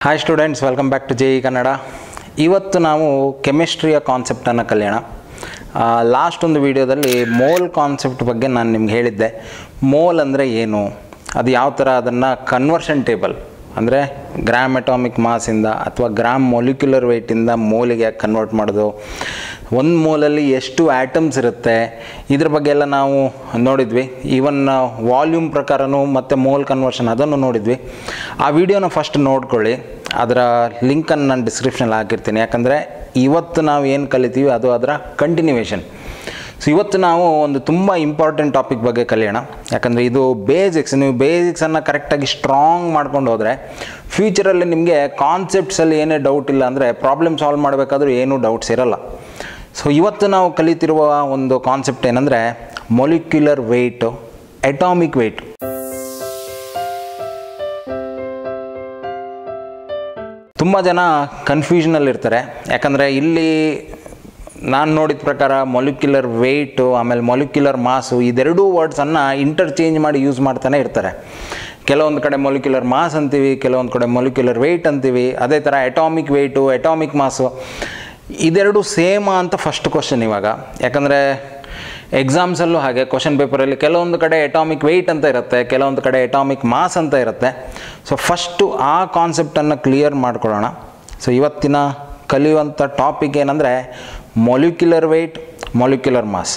Hi students, welcome back to JEE Kannada. ಇವತ್ತು ನಾವು ಕೆಮಿಸ್ಟ್ರಿಯ ಕಾನ್ಸೆಪ್ಟನ್ನು ಕಲಿಯೋಣ. ಲಾಸ್ಟ್ ಒಂದು ವಿಡಿಯೋದಲ್ಲಿ ಮೋಲ್ ಕಾನ್ಸೆಪ್ಟ್ ಬಗ್ಗೆ ನಾನು ನಿಮ್ಗೆ ಹೇಳಿದ್ದೆ. ಮೋಲ್ ಅಂದರೆ ಏನು, ಅದು ಯಾವ ಥರ ಅದನ್ನು ಕನ್ವರ್ಷನ್ ಟೇಬಲ್ ಅಂದರೆ ಗ್ರಾಮ್ ಅಟಾಮಿಕ್ ಮಾಸಿಂದ ಅಥವಾ ಗ್ರಾಮ್ ಮೊಲಿಕ್ಯುಲರ್ ವೆಯ್ಟಿಂದ ಮೋಲಿಗೆ ಕನ್ವರ್ಟ್ ಮಾಡೋದು, ಒಂದು ಮೋಲಲ್ಲಿ ಎಷ್ಟು ಆ್ಯಟಮ್ಸ್ ಇರುತ್ತೆ, ಇದ್ರ ಬಗ್ಗೆ ಎಲ್ಲ ನಾವು ನೋಡಿದ್ವಿ. ಈವನ್ ವಾಲ್ಯೂಮ್ ಪ್ರಕಾರನೂ ಮತ್ತು ಮೋಲ್ ಕನ್ವರ್ಷನ್ ಅದನ್ನು ನೋಡಿದ್ವಿ. ಆ ವಿಡಿಯೋನ ಫಸ್ಟ್ ನೋಡ್ಕೊಳ್ಳಿ, ಅದರ ಲಿಂಕನ್ನು ನಾನು ಡಿಸ್ಕ್ರಿಪ್ಷನಲ್ಲಿ ಹಾಕಿರ್ತೀನಿ. ಯಾಕಂದರೆ ಇವತ್ತು ನಾವು ಏನು ಕಲಿತೀವಿ ಅದು ಅದರ ಕಂಟಿನ್ಯೂವೇಷನ್. ಸೊ ಇವತ್ತು ನಾವು ಒಂದು ತುಂಬ ಇಂಪಾರ್ಟೆಂಟ್ ಟಾಪಿಕ್ ಬಗ್ಗೆ ಕಲಿಯೋಣ. ಯಾಕಂದರೆ ಇದು ಬೇಸಿಕ್ಸ್. ನೀವು ಬೇಸಿಕ್ಸನ್ನು ಕರೆಕ್ಟಾಗಿ ಸ್ಟ್ರಾಂಗ್ ಮಾಡ್ಕೊಂಡು ಹೋದರೆ ಫ್ಯೂಚರಲ್ಲಿ ನಿಮಗೆ ಕಾನ್ಸೆಪ್ಟ್ಸಲ್ಲಿ ಏನೇ ಡೌಟ್ ಇಲ್ಲ ಅಂದರೆ ಪ್ರಾಬ್ಲಮ್ ಸಾಲ್ವ್ ಮಾಡಬೇಕಾದ್ರೂ ಏನೂ ಡೌಟ್ಸ್ ಇರಲ್ಲ. ಸೊ ಇವತ್ತು ನಾವು ಕಲಿತಿರುವ ಒಂದು ಕಾನ್ಸೆಪ್ಟ್ ಏನಂದರೆ ಮೊಲಿಕ್ಯುಲರ್ ವೆಯ್ಟು, ಅಟಾಮಿಕ್ ವೆಯ್ಟ್. ತುಂಬ ಜನ ಕನ್ಫ್ಯೂಷನಲ್ಲಿರ್ತಾರೆ. ಯಾಕಂದರೆ ಇಲ್ಲಿ ನಾನು ನೋಡಿದ ಪ್ರಕಾರ ಮೊಲಿಕ್ಯುಲರ್ ವೆಯ್ಟು ಆಮೇಲೆ ಮೊಲಿಕ್ಯುಲರ್ ಮಾಸು ಇದೆರಡೂ ವರ್ಡ್ಸನ್ನು ಇಂಟರ್ಚೇಂಜ್ ಮಾಡಿ ಯೂಸ್ ಮಾಡ್ತಾನೆ ಇರ್ತಾರೆ. ಕೆಲವೊಂದು ಕಡೆ ಮೊಲಿಕ್ಯುಲರ್ ಮಾಸ್ ಅಂತೀವಿ, ಕೆಲವೊಂದು ಕಡೆ ಮೊಲಿಕ್ಯುಲರ್ ವೆಯ್ಟ್ ಅಂತೀವಿ. ಅದೇ ಥರ ಅಟಾಮಿಕ್ ವೆಯ್ಟು, ಅಟಾಮಿಕ್ ಮಾಸು ಇದೆರಡು ಸೇಮಾ ಅಂತ ಫಸ್ಟ್ ಕ್ವಶನ್ ಇವಾಗ. ಯಾಕಂದರೆ ಎಕ್ಸಾಮ್ಸಲ್ಲೂ ಹಾಗೆ ಕ್ವಶನ್ ಪೇಪರಲ್ಲಿ ಕೆಲವೊಂದು ಕಡೆ ಅಟಾಮಿಕ್ ವೆಯ್ಟ್ ಅಂತ ಇರುತ್ತೆ, ಕೆಲವೊಂದು ಕಡೆ ಅಟಾಮಿಕ್ ಮಾಸ್ ಅಂತ ಇರುತ್ತೆ. ಸೊ ಫಸ್ಟು ಆ ಕಾನ್ಸೆಪ್ಟನ್ನು ಕ್ಲಿಯರ್ ಮಾಡ್ಕೊಳ್ಳೋಣ. ಸೊ ಇವತ್ತಿನ ಕಲಿಯುವಂಥ ಟಾಪಿಕ್ ಏನಂದರೆ molecular weight, molecular mass.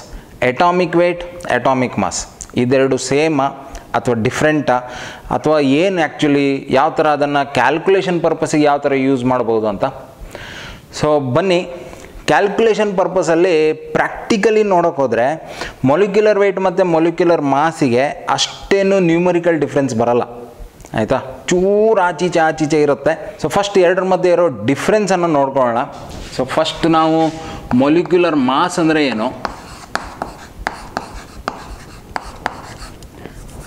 Atomic weight, atomic mass ಇದೆರಡು ಸೇಮಾ ಅಥವಾ ಡಿಫ್ರೆಂಟಾ, ಅಥವಾ ಏನು ಆ್ಯಕ್ಚುಲಿ ಯಾವ ಥರ ಅದನ್ನು ಕ್ಯಾಲ್ಕುಲೇಷನ್ ಪರ್ಪಸ್ಸಿಗೆ ಯಾವ ಥರ ಯೂಸ್ ಮಾಡ್ಬೋದು ಅಂತ. ಸೊ ಬನ್ನಿ, ಕ್ಯಾಲ್ಕುಲೇಷನ್ ಪರ್ಪಸಲ್ಲಿ ಪ್ರಾಕ್ಟಿಕಲಿ ನೋಡೋಕೆ ಹೋದರೆ ಮೊಲಿಕ್ಯುಲರ್ ವೆಯ್ಟ್ ಮತ್ತು ಮೊಲಿಕ್ಯುಲರ್ ಮಾಸಿಗೆ ಅಷ್ಟೇನು ನ್ಯೂಮರಿಕಲ್ ಡಿಫ್ರೆನ್ಸ್ ಬರಲ್ಲ, ಆಯಿತಾ. ಚೂರು ಆಚೀಚೆ ಇರುತ್ತೆ. ಸೊ ಫಸ್ಟ್ ಎರಡರ ಮಧ್ಯೆ ಇರೋ ಡಿಫ್ರೆನ್ಸನ್ನು ನೋಡ್ಕೊಳ್ಳೋಣ. ಸೊ ಫಸ್ಟ್ ನಾವು ಮೊಲಿಕ್ಯುಲರ್ ಮಾಸ್ ಅಂದರೆ ಏನು,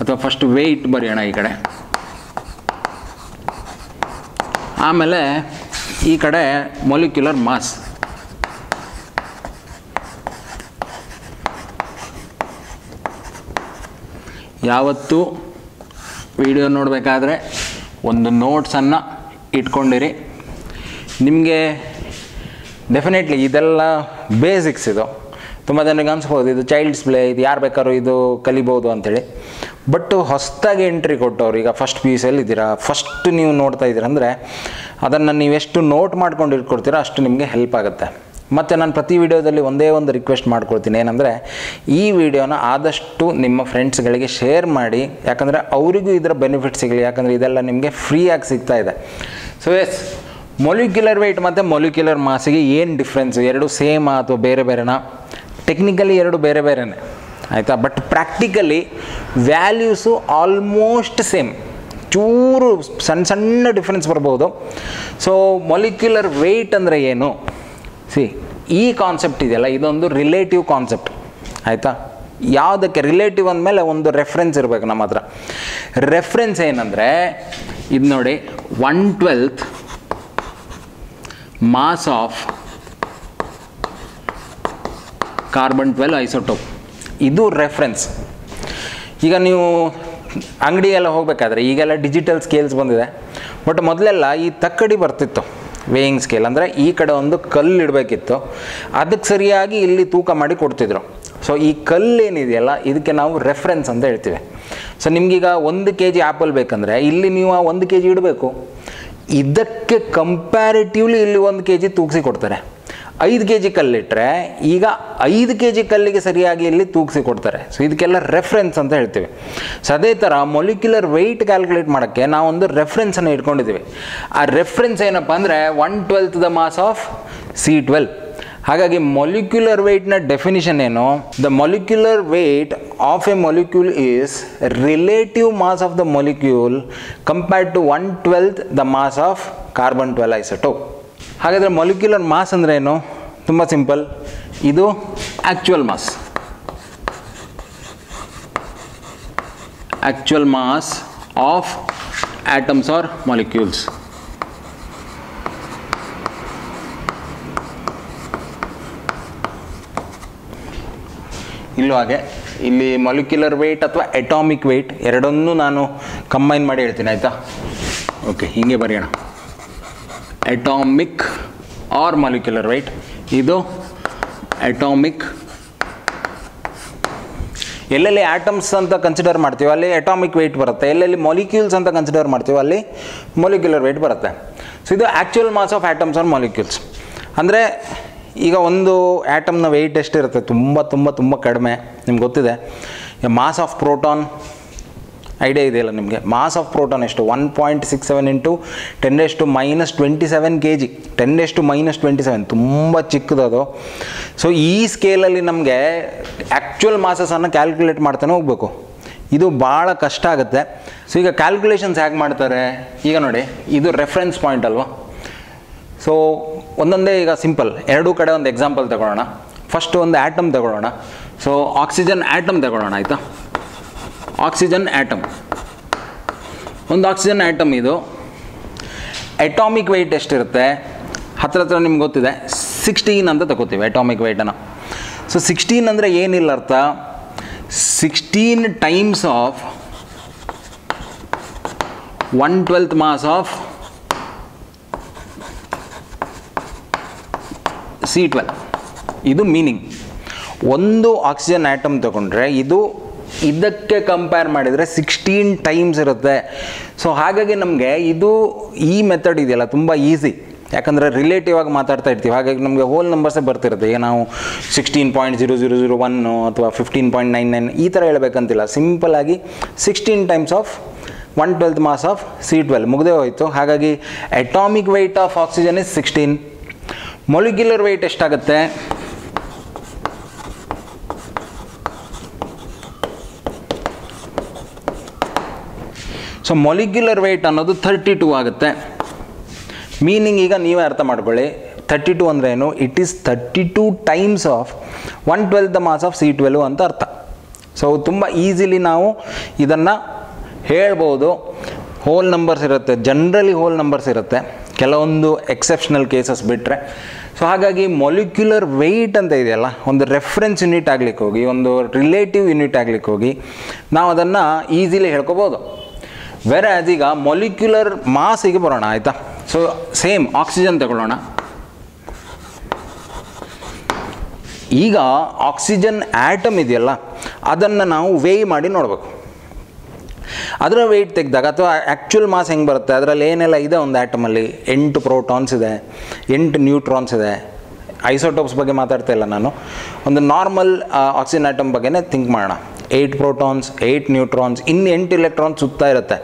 ಅಥವಾ ಫಸ್ಟ್ ವೆಯ್ಟ್ ಬರೆಯೋಣ ಈ ಕಡೆ, ಆಮೇಲೆ ಈ ಕಡೆ ಮೊಲಿಕ್ಯುಲರ್ ಮಾಸ್. ಯಾವತ್ತು ವಿಡಿಯೋ ನೋಡಬೇಕಾದ್ರೆ ಒಂದು ನೋಟ್ಸನ್ನು ಇಟ್ಕೊಂಡಿರಿ. ನಿಮಗೆ ಡೆಫಿನೆಟ್ಲಿ ಇದೆಲ್ಲ ಬೇಸಿಕ್ಸ್. ಇದು ತುಂಬ ಜನರಿಗೆ ಅನಿಸ್ಬೋದು ಇದು ಚೈಲ್ಡ್ಸ್ ಪ್ಲೇ, ಇದು ಯಾರು ಬೇಕಾದ್ರೂ ಇದು ಕಲಿಬೋದು ಅಂಥೇಳಿ. ಬಟ್ ಹೊಸದಾಗಿ ಎಂಟ್ರಿ ಕೊಟ್ಟವ್ರು, ಈಗ ಫಸ್ಟ್ PUC ಇದ್ದೀರಾ, ಫಸ್ಟ್ ನೀವು ನೋಡ್ತಾ ಇದ್ದೀರ ಅಂದರೆ ಅದನ್ನು ನೀವೆಷ್ಟು ನೋಟ್ ಮಾಡ್ಕೊಂಡು ಇಟ್ಕೊಡ್ತೀರೋ ಅಷ್ಟು ನಿಮಗೆ ಹೆಲ್ಪ್ ಆಗುತ್ತೆ. ಮತ್ತು ನಾನು ಪ್ರತಿ ವಿಡಿಯೋದಲ್ಲಿ ಒಂದೇ ಒಂದು ರಿಕ್ವೆಸ್ಟ್ ಮಾಡ್ಕೊಳ್ತೀನಿ, ಏನಂದರೆ ಈ ವಿಡಿಯೋನ ಆದಷ್ಟು ನಿಮ್ಮ ಫ್ರೆಂಡ್ಸ್ಗಳಿಗೆ ಶೇರ್ ಮಾಡಿ. ಯಾಕಂದರೆ ಅವರಿಗೂ ಇದರ ಬೆನಿಫಿಟ್ ಸಿಗಲಿ. ಯಾಕಂದರೆ ಇದೆಲ್ಲ ನಿಮಗೆ ಫ್ರೀಯಾಗಿ ಸಿಗ್ತಾ ಇದೆ. ಸೊ ಎಸ್, ಮೊಲಿಕ್ಯುಲರ್ ವೆಯ್ಟ್ ಮತ್ತು ಮೊಲಿಕ್ಯುಲರ್ ಮಾಸಿಗೆ ಏನು ಡಿಫ್ರೆನ್ಸು, ಎರಡು ಸೇಮಾ ಅಥವಾ ಬೇರೆ ಬೇರೆನಾ? ಟೆಕ್ನಿಕಲಿ ಎರಡು ಬೇರೆ ಬೇರೆನೇ, ಆಯಿತಾ. But practically values almost same, ಚೂರು ಸಣ್ಣ ಸಣ್ಣ ಡಿಫ್ರೆನ್ಸ್ ಬರ್ಬೋದು. ಸೊ ಮೊಲಿಕ್ಯುಲರ್ ವೆಯ್ಟ್ ಅಂದರೆ ಏನು? ಈ ಕಾನ್ಸೆಪ್ಟ್ ಇದೆಯಲ್ಲ, ಇದೊಂದು ರಿಲೇಟಿವ್ ಕಾನ್ಸೆಪ್ಟ್, ಆಯಿತಾ. ಯಾವುದಕ್ಕೆ ರಿಲೇಟಿವ್ ಅಂದಮೇಲೆ ಒಂದು ರೆಫರೆನ್ಸ್ ಇರಬೇಕು ನಮ್ಮ ಹತ್ರ. ರೆಫರೆನ್ಸ್ ಏನಂದರೆ ಇದು ನೋಡಿ, 1/12 ಮಾಸ್ ಆಫ್ ಕಾರ್ಬನ್ 12 ಐಸೋಟೋಪ್, ಇದು ರೆಫರೆನ್ಸ್. ಈಗ ನೀವು ಅಂಗಡಿಗೆಲ್ಲ ಹೋಗಬೇಕಾದ್ರೆ ಈಗೆಲ್ಲ ಡಿಜಿಟಲ್ ಸ್ಕೇಲ್ಸ್ ಬಂದಿದೆ. ಬಟ್ ಮೊದಲೆಲ್ಲ ಈ ತಕ್ಕಡಿ ಬರ್ತಿತ್ತು, ವೇಯಿಂಗ್ ಸ್ಕೇಲ್. ಅಂದರೆ ಈ ಕಡೆ ಒಂದು ಕಲ್ಲು ಇಡಬೇಕಿತ್ತು, ಅದಕ್ಕೆ ಸರಿಯಾಗಿ ಇಲ್ಲಿ ತೂಕ ಮಾಡಿ ಕೊಡ್ತಿದ್ರು. ಸೊ ಈ ಕಲ್ಲು ಏನಿದೆಯಲ್ಲ ಇದಕ್ಕೆ ನಾವು ರೆಫರೆನ್ಸ್ ಅಂತ ಹೇಳ್ತೀವಿ. ಸೊ ನಿಮಗೀಗ 1 kg ಆ್ಯಪಲ್ ಬೇಕಂದರೆ ಇಲ್ಲಿ ನೀವು ಆ 1 kg ಇಡಬೇಕು. ಇದಕ್ಕೆ ಕಂಪ್ಯಾರಿಟಿವ್ಲಿ ಇಲ್ಲಿ 1 kg ತೂಗಿಸಿ ಕೊಡ್ತಾರೆ. 5 kg ಕಲ್ಲಿಟ್ಟರೆ ಈಗ 5 kg ಕಲ್ಲಿಗೆ ಸರಿಯಾಗಿ ಇಲ್ಲಿ ತೂಗಿಸಿ ಕೊಡ್ತಾರೆ. ಸೊ ಇದಕ್ಕೆಲ್ಲ ರೆಫರೆನ್ಸ್ ಅಂತ ಹೇಳ್ತೀವಿ. ಸೊ ಅದೇ ಥರ ಮೊಲಿಕ್ಯುಲರ್ ವೆಯ್ಟ್ ಕ್ಯಾಲ್ಕುಲೇಟ್ ಮಾಡೋಕ್ಕೆ ನಾವೊಂದು ರೆಫರೆನ್ಸನ್ನು ಇಟ್ಕೊಂಡಿದ್ದೀವಿ. ಆ ರೆಫರೆನ್ಸ್ ಏನಪ್ಪ ಅಂದರೆ 1/12 ದ ಮಾಸ್ ಆಫ್ C12. ಹಾಗಾಗಿ ಮೊಲಿಕ್ಯುಲರ್ ವೆಯ್ಟ್ನ ಡೆಫಿನಿಷನ್ ಏನು? The molecular weight of a molecule is relative mass of the molecule compared to 1/12 the mass of carbon 12 isotope. ಹಾಗಾದರೆ ಮೊಲಿಕ್ಯುಲರ್ ಮಾಸ್ ಅಂದರೆ ಏನು? ತುಂಬ ಸಿಂಪಲ್, ಇದು actual mass. Actual mass of atoms or molecules. ಇಲ್ಲೂ ಹಾಗೆ, ಇಲ್ಲಿ molecular weight ಅಥವಾ atomic weight ಎರಡನ್ನೂ ನಾನು ಕಂಬೈನ್ ಮಾಡಿ ಹೇಳ್ತೀನಿ, ಆಯಿತಾ. ಓಕೆ, ಹೀಗೆ ಬರೆಯೋಣ. ಅಟಾಮಿಕ್ ಆರ್ ಮಾಲಿಕ್ಯುಲರ್ ವೆಯ್ಟ್, ಇದು ಅಟಾಮಿಕ್. ಎಲ್ಲೆಲ್ಲಿ ಆಟಮ್ಸ್ ಅಂತ ಕನ್ಸಿಡರ್ ಮಾಡ್ತೀವಿ ಅಲ್ಲಿ ಅಟಾಮಿಕ್ ವೆಯ್ಟ್ ಬರುತ್ತೆ, ಎಲ್ಲೆಲ್ಲಿ ಮಾಲಿಕ್ಯೂಲ್ಸ್ ಅಂತ ಕನ್ಸಿಡರ್ ಮಾಡ್ತೀವಿ ಅಲ್ಲಿ ಮಾಲಿಕ್ಯುಲರ್ ವೆಯ್ಟ್ ಬರುತ್ತೆ. ಸೊ ಇದು actual mass of atoms or molecules. ಅಂದರೆ ಈಗ ಒಂದು ಆಟಮ್ನ ವೆಯ್ಟ್ ಎಷ್ಟಿರುತ್ತೆ, ತುಂಬ ತುಂಬ ತುಂಬ ಕಡಿಮೆ. ನಿಮ್ಗೆ ಗೊತ್ತಿದೆ ಮಾಸ್ ಆಫ್ ಪ್ರೋಟಾನ್ ಐಡಿಯಾ ಇದೆಯಲ್ಲ ನಿಮಗೆ, ಮಾಸ್ ಆಫ್ ಪ್ರೋಟಾನ್ ಎಷ್ಟು 1.67 ಇಂಟು 10⁻27 kg, 10⁻27, ತುಂಬ ಚಿಕ್ಕದದು. ಸೊ ಈ ಸ್ಕೇಲಲ್ಲಿ ನಮಗೆ ಆ್ಯಕ್ಚುಯಲ್ ಮಾಸಸನ್ನು ಕ್ಯಾಲ್ಕುಲೇಟ್ ಮಾಡ್ತಾನೆ ಹೋಗಬೇಕು, ಇದು ಭಾಳ ಕಷ್ಟ ಆಗುತ್ತೆ. ಸೊ ಈಗ ಕ್ಯಾಲ್ಕುಲೇಷನ್ಸ್ ಹೇಗೆ ಮಾಡ್ತಾರೆ, ಈಗ ನೋಡಿ ಇದು ರೆಫರೆನ್ಸ್ ಪಾಯಿಂಟ್ ಅಲ್ವಾ. ಸೊ ಒಂದೊಂದೇ ಈಗ ಸಿಂಪಲ್ ಎರಡೂ ಕಡೆ ಒಂದು ಎಕ್ಸಾಂಪಲ್ ತಗೊಳ್ಳೋಣ. ಫಸ್ಟ್ ಒಂದು ಆ್ಯಟಮ್ ತಗೊಳ್ಳೋಣ. ಸೊ ಆಕ್ಸಿಜನ್ ಆ್ಯಟಮ್ ತಗೊಳ್ಳೋಣ ಆಯಿತಾ. ಆಕ್ಸಿಜನ್ ಆ್ಯಟಮ್, ಒಂದು ಆಕ್ಸಿಜನ್ ಆ್ಯಟಮ್ ಇದು ಅಟಾಮಿಕ್ ವೆಯ್ಟ್ ಎಷ್ಟಿರುತ್ತೆ, ಹತ್ರ ನಿಮ್ಗೆ ಗೊತ್ತಿದೆ 16 ಅಂತ ತಗೋತೀವಿ ಅಟಾಮಿಕ್ ವೆಯ್ಟನ್ನು. ಸೊ 16 ಅಂದರೆ ಏನಿಲ್ಲ ಅರ್ಥ, 16 times of 1/12 mass of C12. ಇದು ಮೀನಿಂಗ್. ಒಂದು ಆಕ್ಸಿಜನ್ ಆ್ಯಟಮ್ ತಗೊಂಡ್ರೆ ಇದು ಇದಕ್ಕೆ ಕಂಪೇರ್ ಮಾಡಿದರೆ 16 ಟೈಮ್ಸ್ ಇರುತ್ತೆ. ಸೊ ಹಾಗಾಗಿ ನಮಗೆ ಇದು ಈ ಮೆಥಡ್ ಇದೆಯಲ್ಲ ತುಂಬ ಈಸಿ, ಯಾಕಂದರೆ ರಿಲೇಟಿವ್ ಆಗಿ ಮಾತಾಡ್ತಾ ಇರ್ತೀವಿ, ಹಾಗಾಗಿ ನಮಗೆ ಹೋಲ್ ನಂಬರ್ಸೇ ಬರ್ತಿರುತ್ತೆ. ಈಗ ನಾವು 16.0001 ಅಥವಾ 15.99 ಈ ಥರ ಹೇಳ್ಬೇಕಂತಿಲ್ಲ, ಸಿಂಪಲ್ಲಾಗಿ 16 times of 1/12 mass of C12 ಮುಗ್ದೇ ಹೋಯಿತು. ಹಾಗಾಗಿ atomic weight of oxygen is 16. Molecular weight ಎಷ್ಟಾಗುತ್ತೆ, ಸೊ ಮೊಲಿಕ್ಯುಲರ್ ವೆಯ್ಟ್ ಅನ್ನೋದು 32 ಆಗುತ್ತೆ. ಮೀನಿಂಗ್ ಈಗ ನೀವೇ ಅರ್ಥ ಮಾಡ್ಕೊಳ್ಳಿ, 32 ಅಂದರೆ ಏನು, it is 32 times of 1/12 mass of C12 ಅಂತ ಅರ್ಥ. ಸೊ ತುಂಬ ಈಸಿಲಿ ನಾವು ಇದನ್ನು ಹೇಳ್ಬೋದು. ಹೋಲ್ ನಂಬರ್ಸ್ ಇರುತ್ತೆ, ಜನರಲಿ ಹೋಲ್ ನಂಬರ್ಸ್ ಇರುತ್ತೆ, ಕೆಲವೊಂದು ಎಕ್ಸೆಪ್ಷನಲ್ ಕೇಸಸ್ ಬಿಟ್ಟರೆ. ಸೊ ಹಾಗಾಗಿ ಮೊಲಿಕ್ಯುಲರ್ ವೆಯ್ಟ್ ಅಂತ ಇದೆಯಲ್ಲ, ಒಂದು ರೆಫರೆನ್ಸ್ ಯೂನಿಟ್ ಆಗ್ಲಿಕ್ಕೆ ಹೋಗಿ, ಒಂದು ರಿಲೇಟಿವ್ ಯೂನಿಟ್ ಆಗ್ಲಿಕ್ಕೆ ಹೋಗಿ ನಾವು ಅದನ್ನು ಈಸಿಲಿ ಹೇಳ್ಕೊಬೋದು. ವೆರಾಸ್ ಈಗ ಮೊಲಿಕ್ಯುಲರ್ ಮಾಸಿಗೆ ಬರೋಣ ಆಯಿತಾ. ಸೊ ಸೇಮ್ ಆಕ್ಸಿಜನ್ ತಗೊಳ್ಳೋಣ. ಈಗ ಆಕ್ಸಿಜನ್ ಆ್ಯಟಮ್ ಇದೆಯಲ್ಲ ಅದನ್ನು ನಾವು ವೇಯ್ ಮಾಡಿ ನೋಡಬೇಕು. ಅದರ ವೆಯ್ಟ್ ತೆಗೆದಾಗ ಅಥವಾ ಆ್ಯಕ್ಚುಯಲ್ ಮಾಸ್ ಹೆಂಗೆ ಬರುತ್ತೆ, ಅದರಲ್ಲಿ ಏನೆಲ್ಲ ಇದೆ ಒಂದು ಆ್ಯಟಮಲ್ಲಿ 8 ಪ್ರೋಟಾನ್ಸ್ ಇದೆ, 8 ನ್ಯೂಟ್ರಾನ್ಸ್ ಇದೆ. ಐಸೋಟೋಪ್ಸ್ ಬಗ್ಗೆ ಮಾತಾಡ್ತಾ ಇಲ್ಲ ನಾನು, ಒಂದು ನಾರ್ಮಲ್ ಆಕ್ಸಿಜನ್ ಆ್ಯಟಮ್ ಬಗ್ಗೆನೇ ಥಿಂಕ್ ಮಾಡೋಣ. 8 ಪ್ರೋಟಾನ್ಸ್, 8 ನ್ಯೂಟ್ರಾನ್ಸ್, ಇನ್ನು 8 ಎಲೆಕ್ಟ್ರಾನ್ಸ್ ಸುತ್ತಾ ಇರುತ್ತೆ.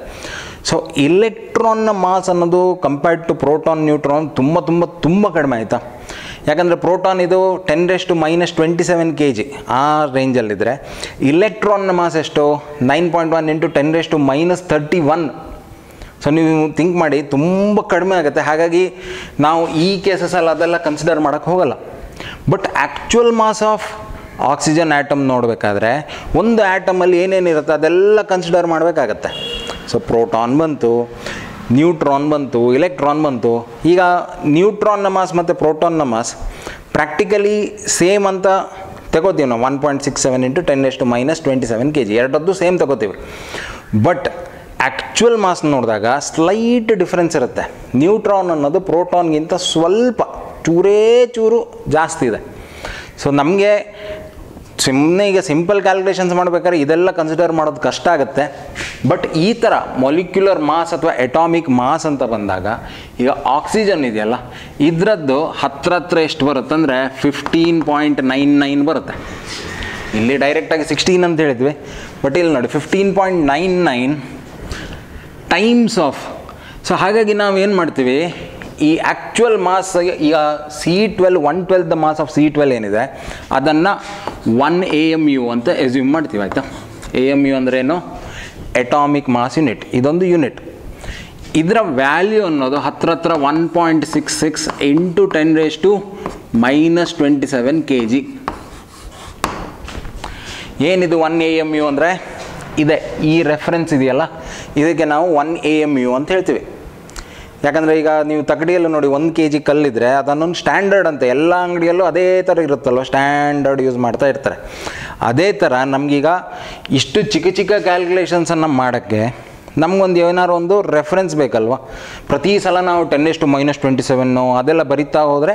ಸೊ ಇಲೆಕ್ಟ್ರಾನ್ನ ಮಾಸ್ ಅನ್ನೋದು ಕಂಪೇರ್ಡ್ ಟು ಪ್ರೋಟಾನ್ ನ್ಯೂಟ್ರಾನ್ ತುಂಬ ತುಂಬ ತುಂಬ ಕಡಿಮೆ ಆಯಿತಾ. ಯಾಕಂದರೆ ಪ್ರೋಟಾನ್ ಇದು 10⁻27 kg ಆ ರೇಂಜಲ್ಲಿದ್ದರೆ ಇಲೆಕ್ಟ್ರಾನ್ನ ಮಾಸ್ ಎಷ್ಟು 9.1 ಇಂಟು 10⁻31. ಸೊ ನೀವು ಥಿಂಕ್ ಮಾಡಿ, ತುಂಬ ಕಡಿಮೆ ಆಗುತ್ತೆ. ಹಾಗಾಗಿ ನಾವು ಈ ಕೇಸಸಲ್ಲಿ ಅದೆಲ್ಲ ಕನ್ಸಿಡರ್ ಮಾಡೋಕ್ಕೆ ಹೋಗಲ್ಲ. But actual mass of oxygen atom ನೋಡಬೇಕಾದ್ರೆ ಒಂದು ಆ್ಯಟಮಲ್ಲಿ ಏನೇನಿರುತ್ತೆ ಅದೆಲ್ಲ ಕನ್ಸಿಡರ್ ಮಾಡಬೇಕಾಗತ್ತೆ. ಸೊ ಪ್ರೋಟಾನ್ ಬಂತು, ನ್ಯೂಟ್ರಾನ್ ಬಂತು, ಇಲೆಕ್ಟ್ರಾನ್ ಬಂತು. ಈಗ ನ್ಯೂಟ್ರಾನ್ನ ಮಾಸ್ ಮತ್ತು ಪ್ರೋಟಾನ್ನ ಮಾಸ್ ಪ್ರಾಕ್ಟಿಕಲಿ ಸೇಮ್ ಅಂತ ತಗೋತೀವಿ ನಾವು, 1.67 ಇಂಟು 10⁻27 kg, ಎರಡದ್ದು ಸೇಮ್ ತಗೋತೀವಿ. ಬಟ್ ಆ್ಯಕ್ಚುಯಲ್ ಮಾಸ್ ನೋಡಿದಾಗ ಸ್ಲೈಟ್ ಡಿಫ್ರೆನ್ಸ್ ಇರುತ್ತೆ. ನ್ಯೂಟ್ರಾನ್ ಅನ್ನೋದು ಪ್ರೋಟಾನ್ಗಿಂತ ಸ್ವಲ್ಪ ಚೂರೇ ಚೂರು ಜಾಸ್ತಿ ಇದೆ. ಸೊ ನಮಗೆ ಸುಮ್ಮನೆ ಈಗ ಸಿಂಪಲ್ ಕ್ಯಾಲ್ಕುಲೇಷನ್ಸ್ ಮಾಡಬೇಕಾದ್ರೆ ಇದೆಲ್ಲ ಕನ್ಸಿಡರ್ ಮಾಡೋದು ಕಷ್ಟ ಆಗುತ್ತೆ. ಬಟ್ ಈ ಥರ ಮೊಲಿಕ್ಯುಲರ್ ಮಾಸ್ ಅಥವಾ ಅಟಾಮಿಕ್ ಮಾಸ್ ಅಂತ ಬಂದಾಗ ಈಗ ಆಕ್ಸಿಜನ್ ಇದೆಯಲ್ಲ ಇದರದ್ದು ಹತ್ರ ಎಷ್ಟು ಬರುತ್ತೆ ಅಂದರೆ 15.99 ಬರುತ್ತೆ. ಇಲ್ಲಿ ಡೈರೆಕ್ಟಾಗಿ 16 ಅಂತ ಹೇಳಿದ್ವಿ, ಬಟ್ ಇಲ್ಲಿ ನೋಡಿ 15.99 ಟೈಮ್ಸ್ ಆಫ್. ಸೊ ಹಾಗಾಗಿ ನಾವು ಏನು ಮಾಡ್ತೀವಿ, ಈ ಆ್ಯಕ್ಚುಯಲ್ ಮಾಸ್ ಈಗ C12 1/12 ಮಾಸ್ ಆಫ್ C12 ಏನಿದೆ ಅದನ್ನು 1 AMU ಅಂತ ಎಸ್ಯೂಮ್ ಮಾಡ್ತೀವಿ ಆಯಿತಾ. AMU ಅಂದ್ರೇನು, ಅಟಾಮಿಕ್ ಮಾಸ್ ಯೂನಿಟ್, ಇದೊಂದು ಯೂನಿಟ್. ಇದರ ವ್ಯಾಲ್ಯೂ ಅನ್ನೋದು ಹತ್ರ 1.66 ಇಂಟು 10⁻27 kg. ಏನಿದು 1 AMU ಅಂದರೆ ಇದೆ, ಈ ರೆಫರೆನ್ಸ್ ಇದೆಯಲ್ಲ ಇದಕ್ಕೆ ನಾವು 1 AMU ಅಂತ ಹೇಳ್ತೀವಿ. ಯಾಕಂದರೆ ಈಗ ನೀವು ತಗಡಿಯಲ್ಲೂ ನೋಡಿ 1 kg ಕಲ್ಲಿದ್ರೆ ಅದನ್ನೊಂದು ಸ್ಟ್ಯಾಂಡರ್ಡ್ ಅಂತ ಎಲ್ಲ ಅಂಗಡಿಯಲ್ಲೂ ಅದೇ ಥರ ಇರುತ್ತಲ್ವ, ಸ್ಟ್ಯಾಂಡರ್ಡ್ ಯೂಸ್ ಮಾಡ್ತಾ ಇರ್ತಾರೆ. ಅದೇ ಥರ ನಮಗೀಗ ಇಷ್ಟು ಚಿಕ್ಕ ಚಿಕ್ಕ ಕ್ಯಾಲ್ಕುಲೇಷನ್ಸನ್ನು ಮಾಡೋಕ್ಕೆ ನಮಗೊಂದು ಏನಾರು ಒಂದು ರೆಫರೆನ್ಸ್ ಬೇಕಲ್ವ. ಪ್ರತಿ ಸಲ ನಾವು 10⁻⁻27 ಅದೆಲ್ಲ ಬರಿತಾ ಹೋದರೆ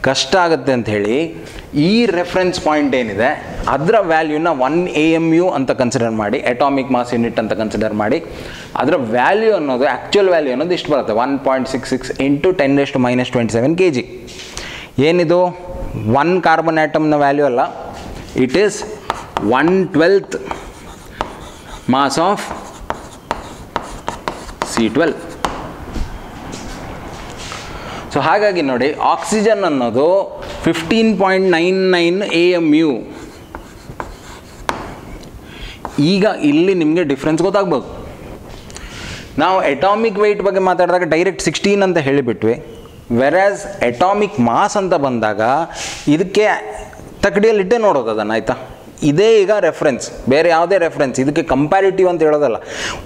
ಕಷ್ಟ ಆಗುತ್ತೆ ಅಂಥೇಳಿ ಈ ರೆಫರೆನ್ಸ್ ಪಾಯಿಂಟ್ ಏನಿದೆ ಅದರ ವ್ಯಾಲ್ಯೂನ 1 AMU ಅಂತ ಕನ್ಸಿಡರ್ ಮಾಡಿ, ಅಟಾಮಿಕ್ ಮಾಸ್ ಯೂನಿಟ್ ಅಂತ ಕನ್ಸಿಡರ್ ಮಾಡಿ, ಅದರ ವ್ಯಾಲ್ಯೂ ಅನ್ನೋದು ಆ್ಯಕ್ಚುಯಲ್ ವ್ಯಾಲ್ಯೂ ಅನ್ನೋದು ಇಷ್ಟು ಬರುತ್ತೆ, 1.66 × 10⁻27 kg. ಏನಿದು 1 ಕಾರ್ಬನ್ ಆಟಮ್ನ ವ್ಯಾಲ್ಯೂ ಅಲ್ಲ, it is 1/12 mass of C12. So ಹಾಗಾಗಿ ನೋಡಿ, ಆಕ್ಸಿಜನ್ ಅನ್ನೋದು 15.99 AMU. ಈಗ ಇಲ್ಲಿ ನಿಮಗೆ ಡಿಫ್ರೆನ್ಸ್ ಗೊತ್ತಾಗ್ಬೋದು. ನಾವು ಅಟಾಮಿಕ್ ವೆಯ್ಟ್ ಬಗ್ಗೆ ಮಾತಾಡಿದಾಗ ಡೈರೆಕ್ಟ್ 16 ಅಂತ ಹೇಳಿಬಿಟ್ವಿ. ವೆರಾಸ್ ಅಟಾಮಿಕ್ ಮಾಸ್ ಅಂತ ಬಂದಾಗ ಇದಕ್ಕೆ ತಕಡಿಯಲ್ಲಿಟ್ಟೆ ನೋಡೋದು ಅದನ್ನು, ಆಯಿತಾ. ಇದೇ ಈಗ ರೆಫರೆನ್ಸ್, ಬೇರೆ ಯಾವುದೇ ರೆಫರೆನ್ಸ್, ಇದಕ್ಕೆ ಕಂಪ್ಯಾರಿಟಿವ್ ಅಂತ ಹೇಳೋದಲ್ಲ.